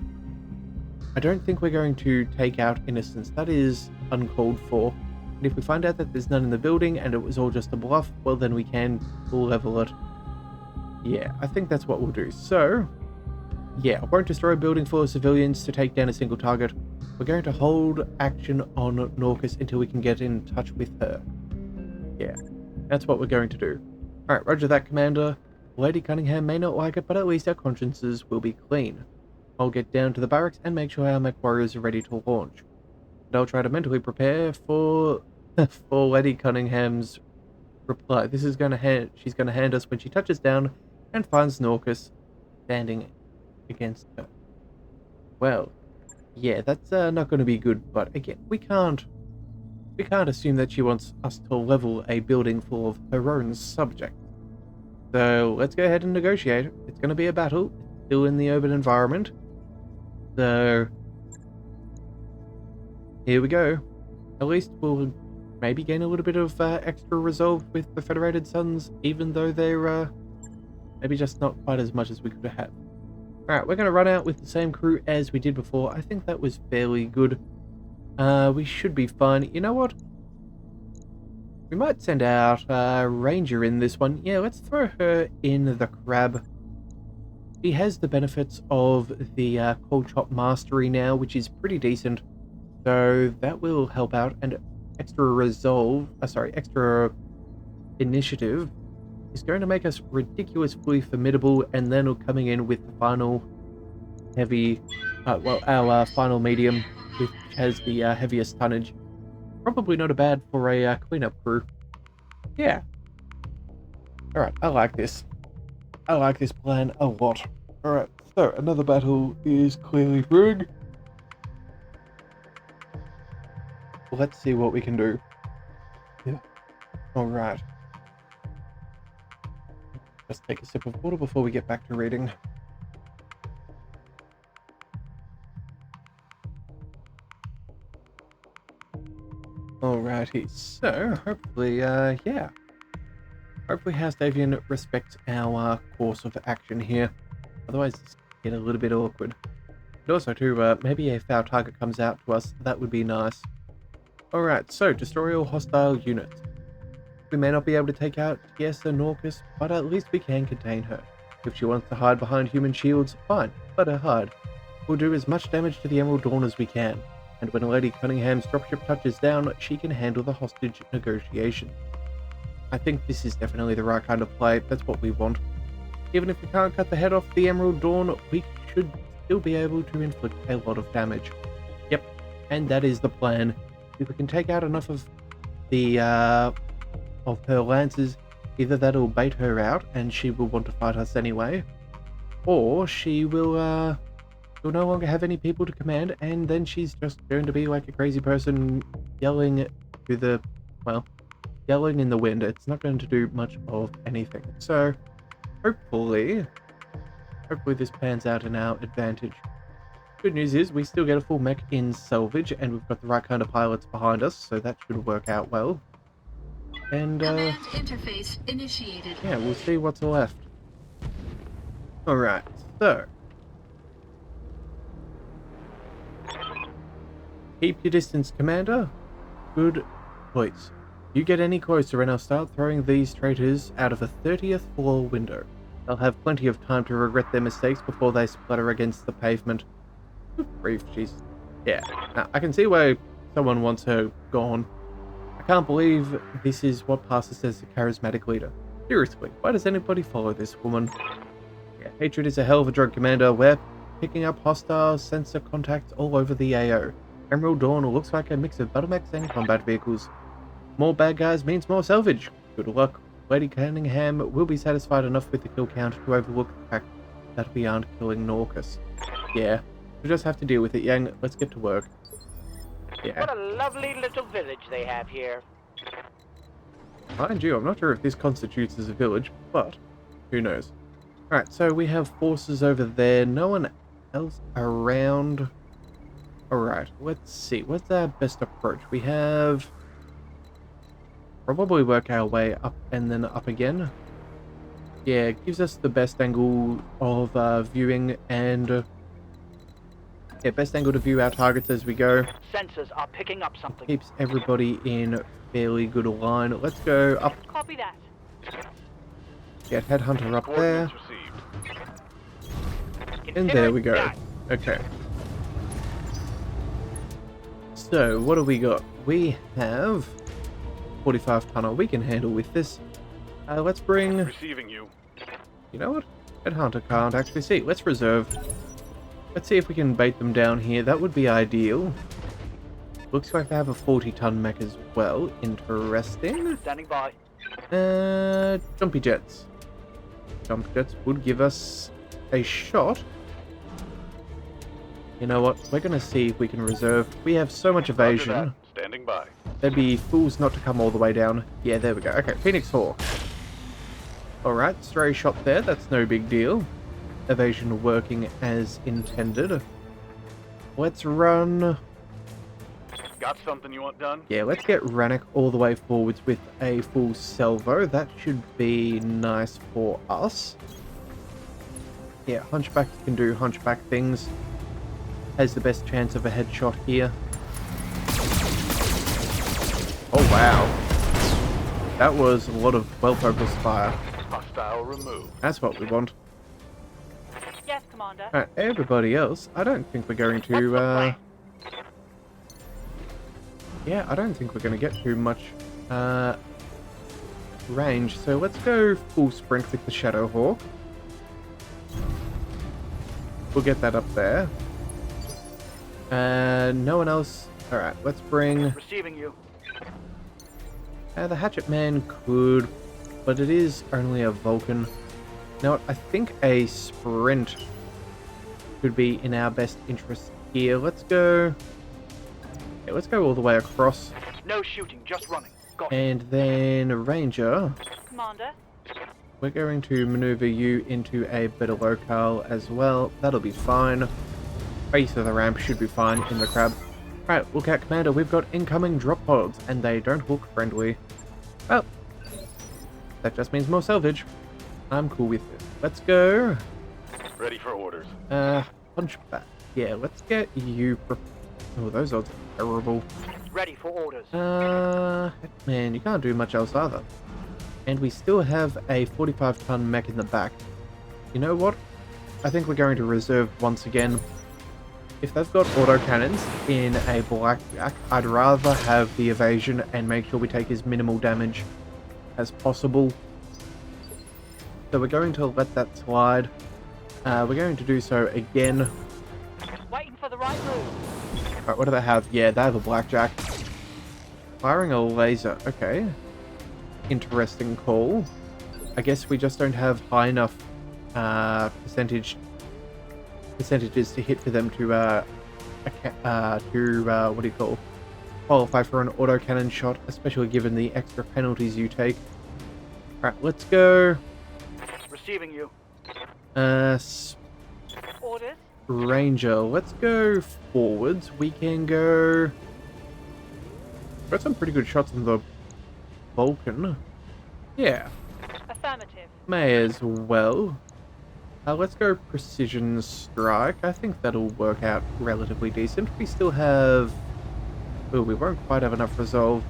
take out innocents. That is uncalled for. And if we find out that there's none in the building and it was all just a bluff, well then we can level it. Yeah, I think that's what we'll do. So, yeah, I won't destroy a building full of civilians to take down a single target. We're going to hold action on Norcus until we can get in touch with her. Yeah, that's what we're going to do. Alright, roger that, Commander. Lady Cunningham may not like it, but at least our consciences will be clean. I'll get down to the barracks and make sure our MechWarriors are ready to launch. And I'll try to mentally prepare for Lady Cunningham's reply. This is she's gonna hand us when she touches down and finds Norcus standing against her. Well, yeah, that's not going to be good. But again, we can't assume that she wants us to level a building full of her own subjects. So let's go ahead and negotiate. It's going to be a battle. It's still in the urban environment. So here we go. At least we'll maybe gain a little bit of extra resolve with the Federated Suns, even though they're maybe just not quite as much as we could have. Alright, we're going to run out with the same crew as we did before. I think that was fairly good. We should be fine. You know what? We might send out Ranger in this one. Yeah, let's throw her in the Crab. She has the benefits of the Cold Chop Mastery now, which is pretty decent. So that will help out. And extra initiative is going to make us ridiculously formidable, and then coming in with the final heavy, our final medium, which has the heaviest tonnage. Probably not a bad for a cleanup crew. Yeah. Alright, I like this. I like this plan a lot. Alright, so another battle is clearly brewing. Let's see what we can do. Yeah. Alright. Just take a sip of water before we get back to reading. Alrighty, so hopefully, yeah. Hopefully House Davian respects our course of action here. Otherwise, it's get a little bit awkward. And also, too, maybe if our target comes out to us, that would be nice. Alright, so destroy all hostile units. We may not be able to take out Tiesa Norcus, but at least we can contain her. If she wants to hide behind human shields, fine, let her hide. We'll do as much damage to the Emerald Dawn as we can, and when Lady Cunningham's dropship touches down, she can handle the hostage negotiation. I think this is definitely the right kind of play. That's what we want. Even if we can't cut the head off the Emerald Dawn, we should still be able to inflict a lot of damage. Yep, and that is the plan. If we can take out enough of the of her lances, either that'll bait her out and she will want to fight us anyway, or she will no longer have any people to command, and then she's just going to be like a crazy person yelling to the, well, yelling in the wind. It's not going to do much of anything. So hopefully this pans out in our advantage. Good news is we still get a full mech in salvage, and we've got the right kind of pilots behind us, so that should work out well. And Command interface initiated. yeah, we'll see what's left. Alright, so keep your distance, Commander. Good choice. You get any closer and I'll start throwing these traitors out of a 30th floor window. They'll have plenty of time to regret their mistakes before they splatter against the pavement. Good grief, jeez. Yeah, now, I can see why someone wants her gone. I can't believe this is what passes as a charismatic leader. Seriously, why does anybody follow this woman? Yeah, hatred is a hell of a drug, Commander. We're picking up hostile sensor contacts all over the AO. Emerald Dawn looks like a mix of BattleMechs and combat vehicles. More bad guys means more salvage. Good luck. Lady Cunningham will be satisfied enough with the kill count to overlook the fact that we aren't killing Norcus. Yeah, we just have to deal with it, Yang. Let's get to work. Yeah. What a lovely little village they have here. Mind you, I'm not sure if this constitutes as a village, but who knows. Alright, so we have forces over there. No one else around. Alright, let's see. What's our best approach? We have... probably work our way up and then up again. Yeah, it gives us the best angle of viewing, and yeah, best angle to view our targets as we go. Sensors are picking up something. Keeps everybody in fairly good line. Let's go up. Copy that. Get Headhunter up there. Coordinates received. And there we go. Okay. So, what do we got? We have 45 tonner. We can handle with this. Let's bring... Receiving you. You know what? Headhunter can't actually see. Let's reserve. Let's see if we can bait them down here. That would be ideal. Looks like they have a 40-ton mech as well. Interesting. Standing by. Jumpy jets. Jumpy jets would give us a shot. You know what? We're going to see if we can reserve. We have so much evasion. Roger that. Standing by. They'd be fools not to come all the way down. Yeah, there we go. Okay, Phoenix Hawk. Alright, stray shot there. That's no big deal. Evasion working as intended. Let's run... Got something you want done? Yeah, let's get Rannoch all the way forwards with a full salvo. That should be nice for us. Yeah, Hunchback can do Hunchback things. Has the best chance of a headshot here. Oh wow. That was a lot of well-focused fire. Hostile removed. That's what we want. Yes, Commander. Alright, everybody else, I don't think we're going to, yeah, I don't think we're going to get too much, range. So let's go full sprint with the Shadow Hawk. We'll get that up there. No one else. Alright, let's bring... Receiving you. The Hatchet Man could, but it is only a Vulcan. Now, I think a sprint could be in our best interest here. Let's go... Yeah, let's go all the way across. No shooting, just running. Got it. And then a Ranger. Commander. we're going to maneuver you into a better locale as well. That'll be fine. Base of the ramp should be fine in the crab. Right, look out, Commander. We've got incoming drop pods, and they don't look friendly. Well, that just means more salvage. I'm cool with it. Let's go. Ready for orders. Punchback. Yeah, let's get you. Oh, those odds are terrible. Ready for orders. Man, you can't do much else either. And we still have a 45-ton mech in the back. You know what? I think we're going to reserve once again. If they've got autocannons in a blackjack, I'd rather have the evasion and make sure we take as minimal damage as possible. So we're going to let that slide. We're going to do so again. Waiting for the right move. Alright, what do they have? Yeah, they have a blackjack. Firing a laser. Okay. Interesting call. I guess we just don't have high enough percentages to hit for them to what do you call, qualify for an autocannon shot, especially given the extra penalties you take. Alright, let's go. Receiving you. Orders. Ranger, let's go forwards. We can go. Got some pretty good shots on the Vulcan. Yeah, Affirmative. may as well. Let's go precision strike. I think that'll work out relatively decent. We still have. Oh, we won't quite have enough resolve.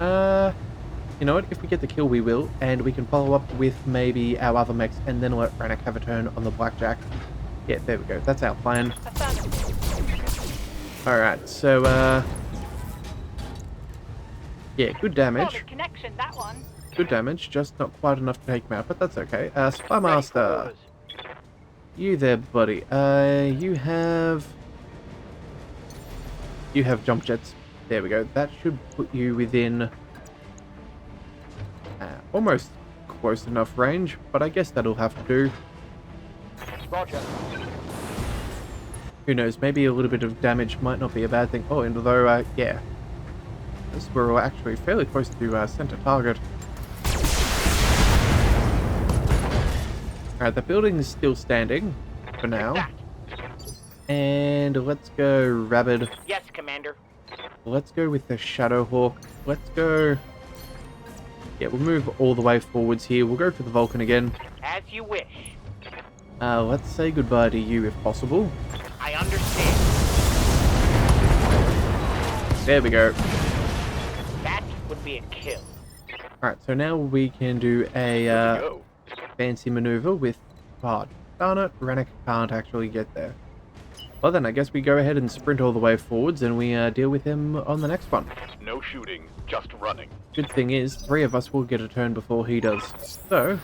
You know what? If we get the kill, we will, and we can follow up with maybe our other mechs, and then let Rannoch have a turn on the blackjack. Yeah, there we go. That's our plan. Affirmative. Alright, so, yeah, good damage. Solid connection, that one. Good damage, just not quite enough to take him out, but that's okay. Spy Ready for Master. orders. You there, buddy. You have jump jets. There we go. That should put you within almost close enough range, but I guess that'll have to do. Roger. Who knows, maybe a little bit of damage might not be a bad thing. Oh, and although, yeah. We're actually fairly close to center target. Alright, the building is still standing for now. And let's go Rabid. Yes, Commander. Let's go with the Shadowhawk. Let's go. Yeah, we'll move all the way forwards here. We'll go for the Vulcan again. As you wish. Let's say goodbye to you if possible. I understand. There we go. That would be a kill. Alright, so now we can do a Go. fancy maneuver with. Oh, darn it, Rannoch can't actually get there. Well then, I guess we go ahead and sprint all the way forwards and we deal with him on the next one. No shooting, just running. Good thing is, 3 of us will get a turn before he does. So,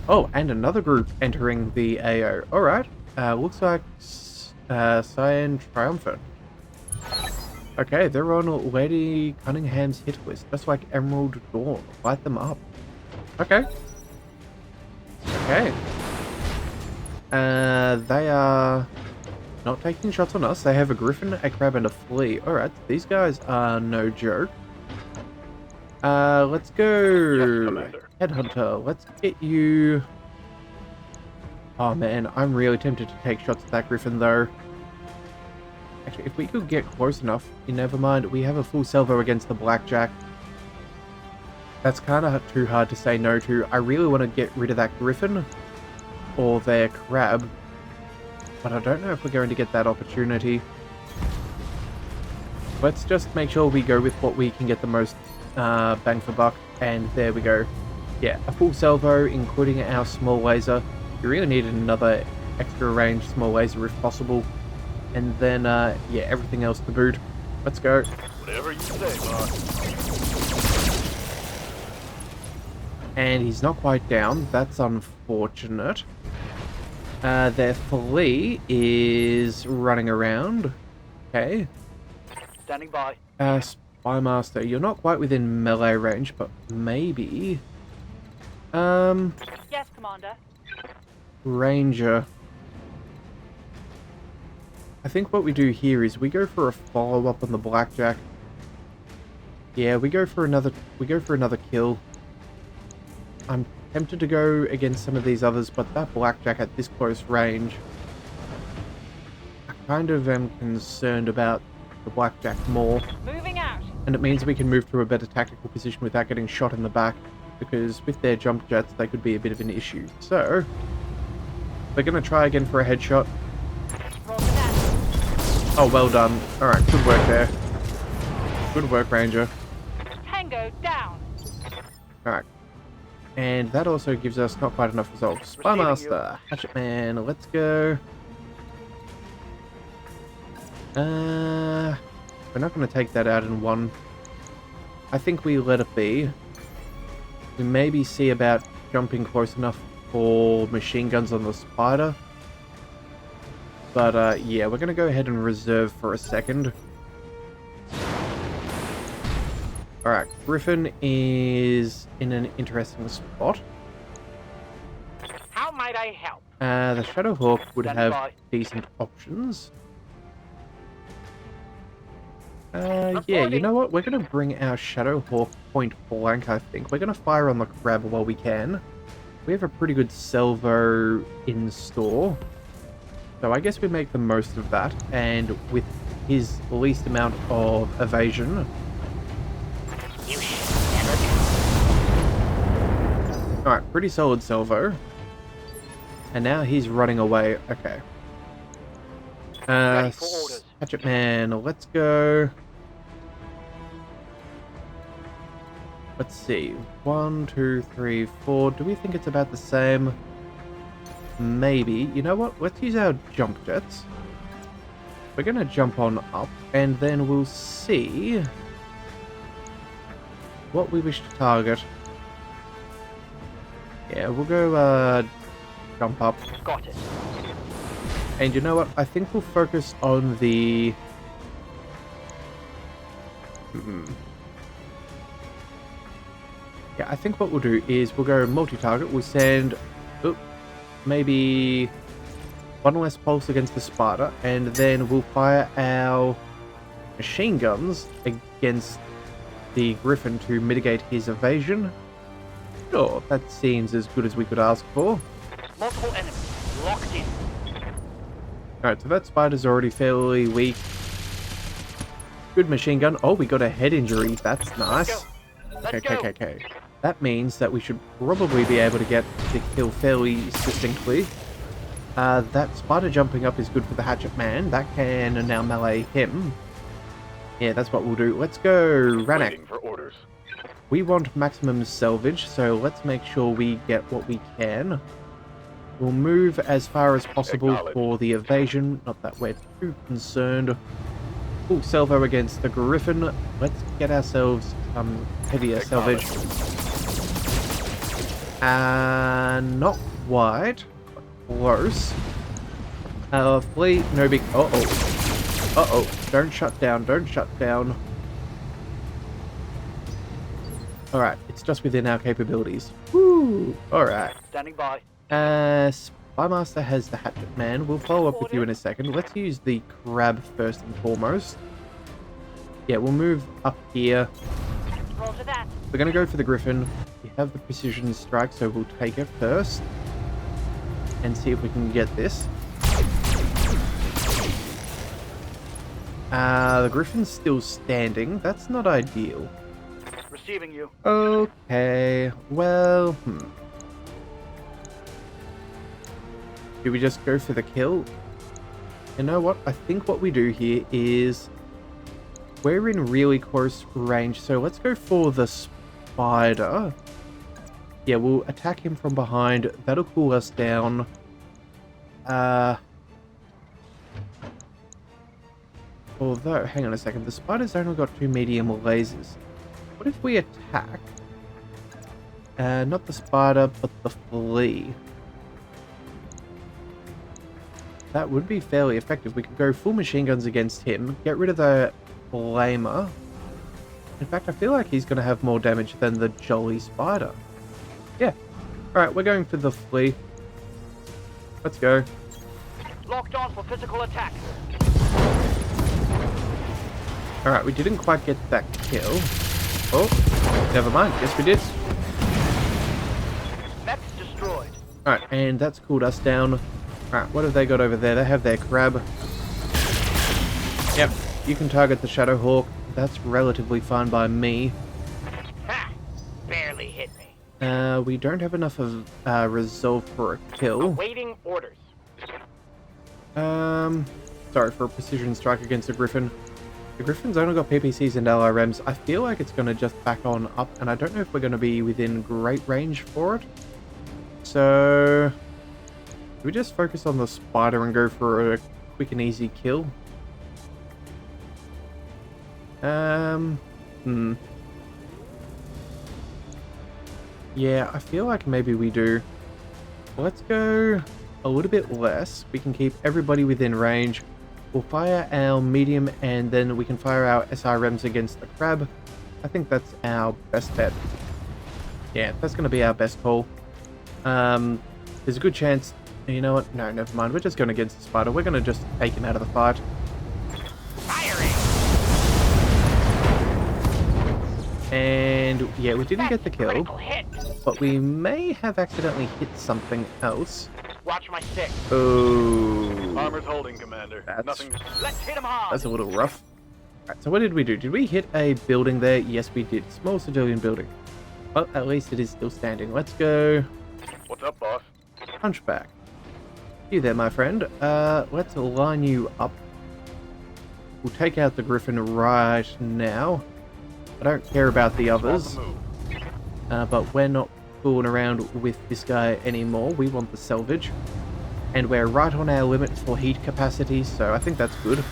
oh, and another group entering the AO. Alright, looks like Cyan Triumphant. Okay, they're on Lady Cunningham's hit list, just like Emerald Dawn. Light them up. Okay. Okay. They are not taking shots on us. They have a Griffin, a Crab, and a Flea. Alright, these guys are no joke. Let's go. Yes, Commander. Headhunter, let's get you. Oh man, I'm really tempted to take shots at that Griffin though. Actually, if we could get close enough, never mind, we have a full salvo against the Blackjack. That's kind of too hard to say no to. I really want to get rid of that Griffin or their Crab, but I don't know if we're going to get that opportunity. Let's just make sure we go with what we can get the most bang for buck, and there we go. Yeah, a full salvo, including our small laser. You really needed another extra range small laser if possible. And then, yeah, everything else to boot. Let's go. Whatever you say, boss. And he's not quite down. That's unfortunate. Their Flea is running around. Okay. Standing by. Spy Master, you're not quite within melee range, but maybe. Yes, Commander. Ranger. I think what we do here is we go for a follow-up on the Blackjack. Yeah, we go for another kill. I'm tempted to go against some of these others, but that blackjack at this close range, I kind of am concerned about the blackjack more. Moving out. And it means we can move to a better tactical position without getting shot in the back, because with their jump jets, they could be a bit of an issue. So, we're going to try again for a headshot. Roger that. Oh, well done. Alright, good work there. Good work, Ranger. Tango down. Alright. And that also gives us not quite enough resolve. Spymaster, Hatchet Man, let's go. We're not going to take that out in one. I think we let it be. We maybe see about jumping close enough for machine guns on the Spider. But yeah, we're going to go ahead and reserve for a second. Alright, Griffin is in an interesting spot. How might I help? The Shadowhawk would Standing have by. decent options. Yeah, you know what? We're going to bring our Shadowhawk point blank, I think. We're going to fire on the crab while we can. We have a pretty good salvo in store. So I guess we make the most of that. And with his least amount of evasion... You should never do. Alright, pretty solid salvo. And now he's running away. Okay. Ready for orders. Hatchet Man, let's go. Let's see. 1, 2, 3, 4. Do we think it's about the same? Maybe. You know what? Let's use our jump jets. We're going to jump on up, and then we'll see what we wish to target. Yeah, we'll go jump up. Got it. And you know what? I think we'll focus on the... Yeah, I think what we'll do is we'll go multi-target. We'll send maybe one less pulse against the Spider, and then we'll fire our machine guns against the Griffin to mitigate his evasion. Sure, that seems as good as we could ask for. Multiple enemies locked in. Alright, so that Spider's already fairly weak. Good machine gun. Oh, we got a head injury. That's nice. Okay. That means that we should probably be able to get the kill fairly succinctly. That Spider jumping up is good for the Hatchet Man. That can now melee him. Yeah, that's what we'll do. Let's go, Ranek. Waiting for orders. We want maximum salvage, so let's make sure we get what we can. We'll move as far as possible for the evasion. Not that we're too concerned. Full salvo against the Griffin. Let's get ourselves some heavier salvage. Not quite. Close. Fleet, no big... Uh-oh. Don't shut down. Alright, it's just within our capabilities. Woo! Alright. Standing by. Spymaster has the Hatchet Man. We'll follow up with you in a second. Let's use the crab first and foremost. Yeah, we'll move up here. Roger that. We're going to go for the Griffin. We have the precision strike, so we'll take it first. And see if we can get this. The Griffin's still standing. That's not ideal. Receiving you. Okay, well, Do we just go for the kill? You know what? I think what we do here is we're in really close range, so let's go for the Spider. Yeah, we'll attack him from behind. That'll cool us down. Although, hang on a second, the Spider's only got 2 medium lasers. What if we attack? Not the Spider, but the Flea. That would be fairly effective. We could go full machine guns against him, get rid of the Flamer. In fact, I feel like he's going to have more damage than the Jolly Spider. Yeah. Alright, we're going for the Flea. Let's go. Locked on for physical attack. Alright, we didn't quite get that kill. Oh, never mind. Yes, we did. Alright, and that's cooled us down. Alright, what have they got over there? They have their crab. Yep, you can target the Shadow Hawk. That's relatively fine by me. Ha! Barely hit me. We don't have enough of resolve for a kill. Awaiting orders. Sorry, for a precision strike against the Griffin. The Griffin's only got PPCs and LRMs. I feel like it's going to just back on up, and I don't know if we're going to be within great range for it. So, do we just focus on the spider and go for a quick and easy kill? Yeah, I feel like maybe we do. Let's go a little bit less. We can keep everybody within range. We'll fire our medium and then we can fire our SRMs against the crab. I think that's our best bet. Yeah, that's going to be our best call. There's a good chance... You know what? No, never mind. We're just going against the spider. We're going to just take him out of the fight. Firing! And yeah, we didn't get the kill, Critical hit. but we may have accidentally hit something else. Watch my stick. Oh, Armor's holding, Commander. That's- Nothing. Let's hit him hard. that's a little rough. Right, so what did we do? Did we hit a building there? Yes, we did. Small civilian building. Well, at least it is still standing. Let's go What's up, boss? Hunchback. You there, my friend. Let's line you up. We'll take out the Griffin right now. I don't care about the others, On the move. but we're not fooling around with this guy anymore. We want the salvage. And we're right on our limit for heat capacity, so I think that's good.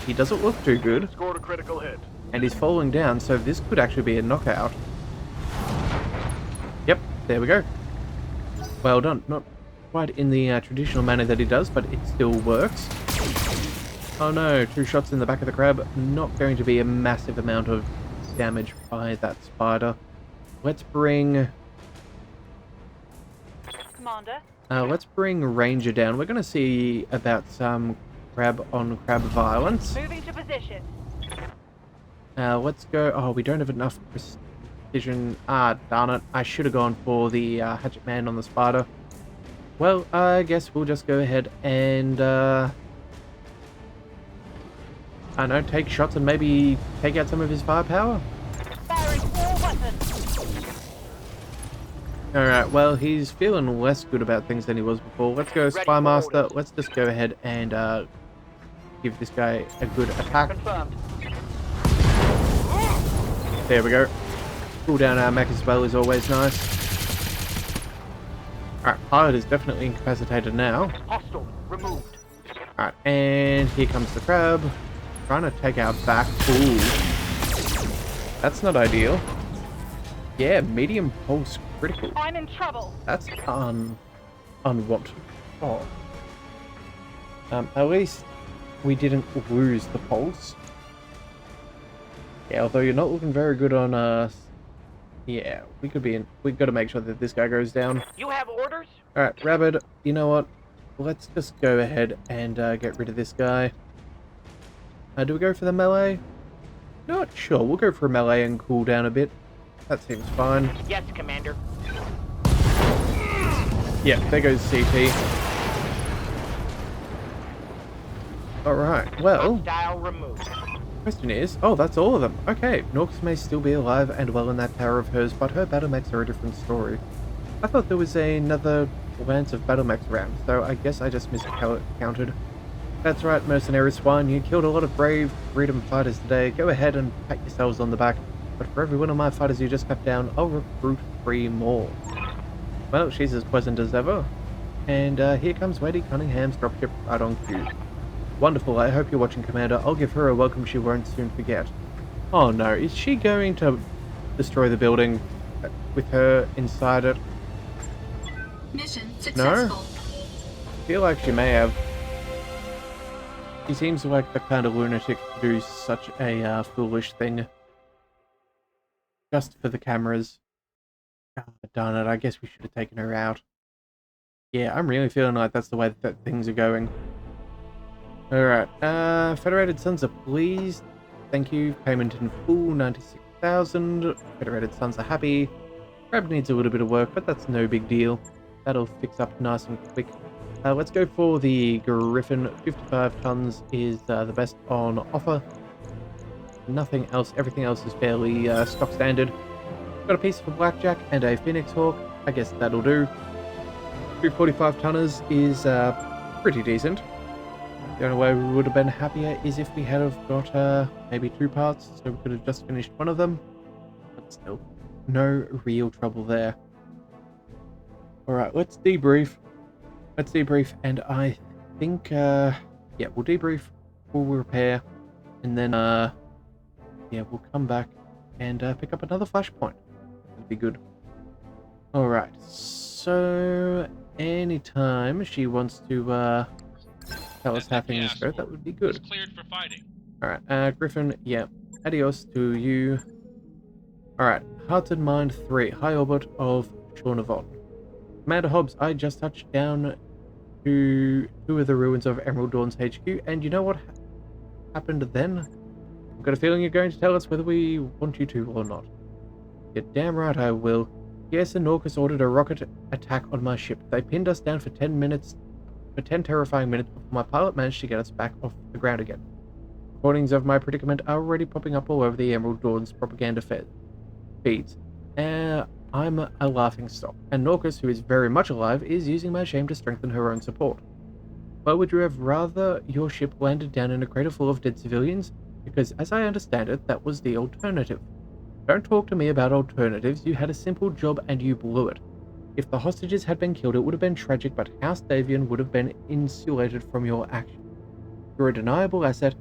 He doesn't look too good, Scored a critical hit. and he's falling down, so this could actually be a knockout. Yep, there we go. Well done. Not quite in the traditional manner that he does, but it still works. Oh no, 2 shots in the back of the crab. Not going to be a massive amount of damage by that spider. Let's bring... Commander. let's bring Ranger down. We're going to see about some crab-on-crab violence. Moving to position. Let's go... Oh, we don't have enough precision. Ah, darn it. I should have gone for the hatchet man on the spider. Well, I guess we'll just go ahead and... I don't know, take shots and maybe take out some of his firepower? Firing all weapons. Alright, well, he's feeling less good about things than he was before. Let's go, Ready Spy for Master. orders. Let's just go ahead and give this guy a good attack. Confirmed. There we go. Cool down our mech as well is always nice. Alright, pilot is definitely incapacitated now. Hostile removed. Alright, and here comes the crab. Trying to take our back. Ooh. That's not ideal. Yeah, medium pulse critical. I'm in trouble. That's unwanted. Oh. At least we didn't lose the pulse. Yeah, although you're not looking very good on us. Yeah, we could be in. We've got to make sure that this guy goes down. You have orders? Alright, Rabbit, you know what? Let's just go ahead and get rid of this guy. Do we go for the melee? Not sure. We'll go for a melee and cool down a bit. That seems fine. Yes, Commander. Yeah, there goes CT. Alright, well, Hostile removed. question is... Oh, that's all of them. Okay, Norks may still be alive and well in that tower of hers, but her BattleMechs are a different story. I thought there was another lance of BattleMechs around, so I guess I just miscounted. That's right, mercenary swine, you killed a lot of brave freedom fighters today. Go ahead and pat yourselves on the back. But for every one of my fighters you just cut down, I'll recruit 3 more. Well, she's as pleasant as ever. And here comes Lady Cunningham's dropship right on cue. Wonderful, I hope you're watching, Commander. I'll give her a welcome she won't soon forget. Oh no, is she going to destroy the building with her inside it? Mission successful. I feel like she may have. She seems like the kind of lunatic to do such a foolish thing. Just for the cameras. God darn it, I guess we should have taken her out. Yeah, I'm really feeling like that's the way that things are going. Alright, Federated Sons are pleased. Thank you. Payment in full, 96,000. 6,000. Federated Sons are happy. Crab needs a little bit of work, but that's no big deal. That'll fix up nice and quick. Let's go for the Griffin. 55 tons is the best on offer. Nothing else. Everything else is fairly stock standard. Got a piece of a Blackjack and a Phoenix Hawk. I guess that'll do. 245 tonners is pretty decent. The only way we would have been happier is if we had have got maybe 2 parts, so we could have just finished one of them. But still, no real trouble there. Alright, let's debrief. And I think, yeah, we'll debrief, we'll repair, and then, yeah, we'll come back and pick up another flashpoint. That'd be good. Alright, so anytime she wants to tell us how things go, that would be good. Cleared for fighting. Alright, Griffin, yeah, adios to you. Alright, Hearts and Mind 3, High Orbit of Shaunavon. Commander Hobbs, I just touched down to 2 of the ruins of Emerald Dawn's HQ, and you know what happened then? I've got a feeling you're going to tell us whether we want you to or not. You're damn right I will. Yes, and Norcus ordered a rocket attack on my ship. They pinned us down for 10 terrifying minutes before my pilot managed to get us back off the ground again. Recordings of my predicament are already popping up all over the Emerald Dawn's propaganda feeds. I'm a laughing stock, and Norcus, who is very much alive, is using my shame to strengthen her own support. But would you have rather your ship landed down in a crater full of dead civilians? Because as I understand it, that was the alternative. Don't talk to me about alternatives. You had a simple job and you blew it. If the hostages had been killed, it would have been tragic, but House Davian would have been insulated from your action. You're a deniable asset,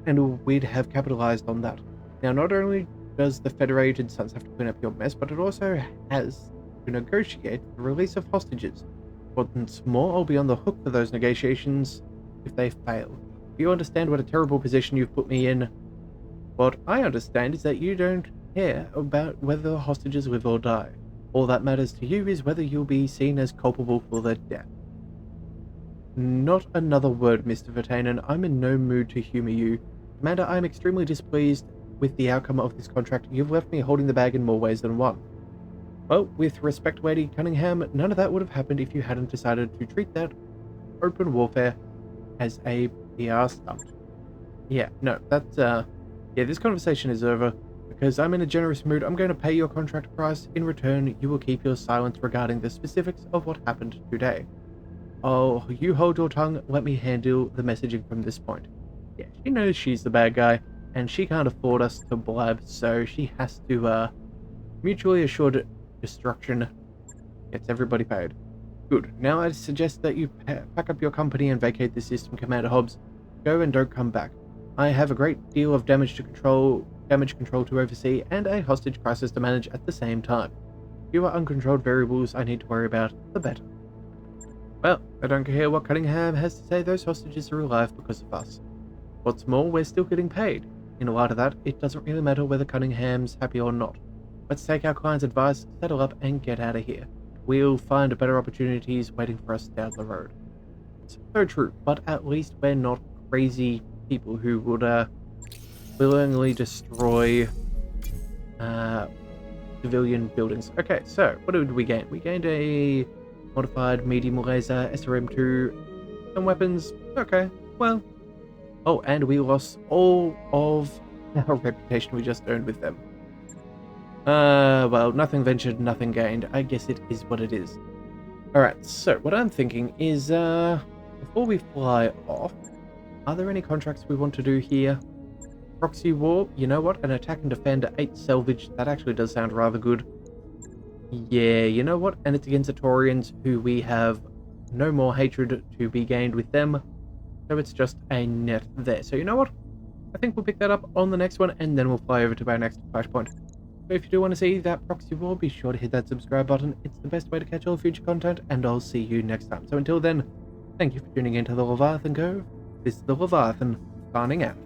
and we'd have capitalized on that. Now, not only does the Federated Sons have to clean up your mess, but it also has to negotiate the release of hostages. What's more, I'll be on the hook for those negotiations if they fail. You understand what a terrible position you've put me in. What I understand is that you don't care about whether the hostages live or die. All that matters to you is whether you'll be seen as culpable for their death. Not another word, Mr. Vatanen. I'm in no mood to humor you. Commander, I'm extremely displeased with the outcome of this contract. You've left me holding the bag in more ways than one. Well, with respect, Lady Cunningham, none of that would have happened if you hadn't decided to treat that open warfare as a PR stunt. Yeah, no, that's, yeah, this conversation is over. Because I'm in a generous mood, I'm going to pay your contract price. In return, you will keep your silence regarding the specifics of what happened today. Oh, you hold your tongue, let me handle the messaging from this point. Yeah, she knows she's the bad guy, and she can't afford us to blab, so she has to, mutually assured destruction gets everybody paid. Good. Now I suggest that you pack up your company and vacate the system, Commander Hobbs. Go and don't come back. I have a great deal of damage control to oversee, and a hostage crisis to manage at the same time. Fewer uncontrolled variables I need to worry about, the better. Well, I don't care what Cunningham has to say, those hostages are alive because of us. What's more, we're still getting paid. In light of that, it doesn't really matter whether Cunningham's happy or not. Let's take our client's advice, settle up, and get out of here. We'll find better opportunities waiting for us down the road. It's so true, but at least we're not crazy people who would, willingly destroy civilian buildings. Okay, so what did we gain? We gained a modified medium laser, SRM2, some weapons. Okay, well. Oh, and we lost all of our reputation we just earned with them. Well, nothing ventured, nothing gained. I guess it is what it is. Alright, so what I'm thinking is, before we fly off, are there any contracts we want to do here? Proxy war, you know what? An attack and defend 8 salvage. That actually does sound rather good. Yeah, you know what? And it's against Atorians, who we have no more hatred to be gained with them. So it's just a net there. So you know what? I think we'll pick that up on the next one, and then we'll fly over to our next flashpoint. So if you do want to see that proxy war, be sure to hit that subscribe button. It's the best way to catch all future content, and I'll see you next time. So until then, thank you for tuning in to the Leviathan Cove. This is the Leviathan, signing out.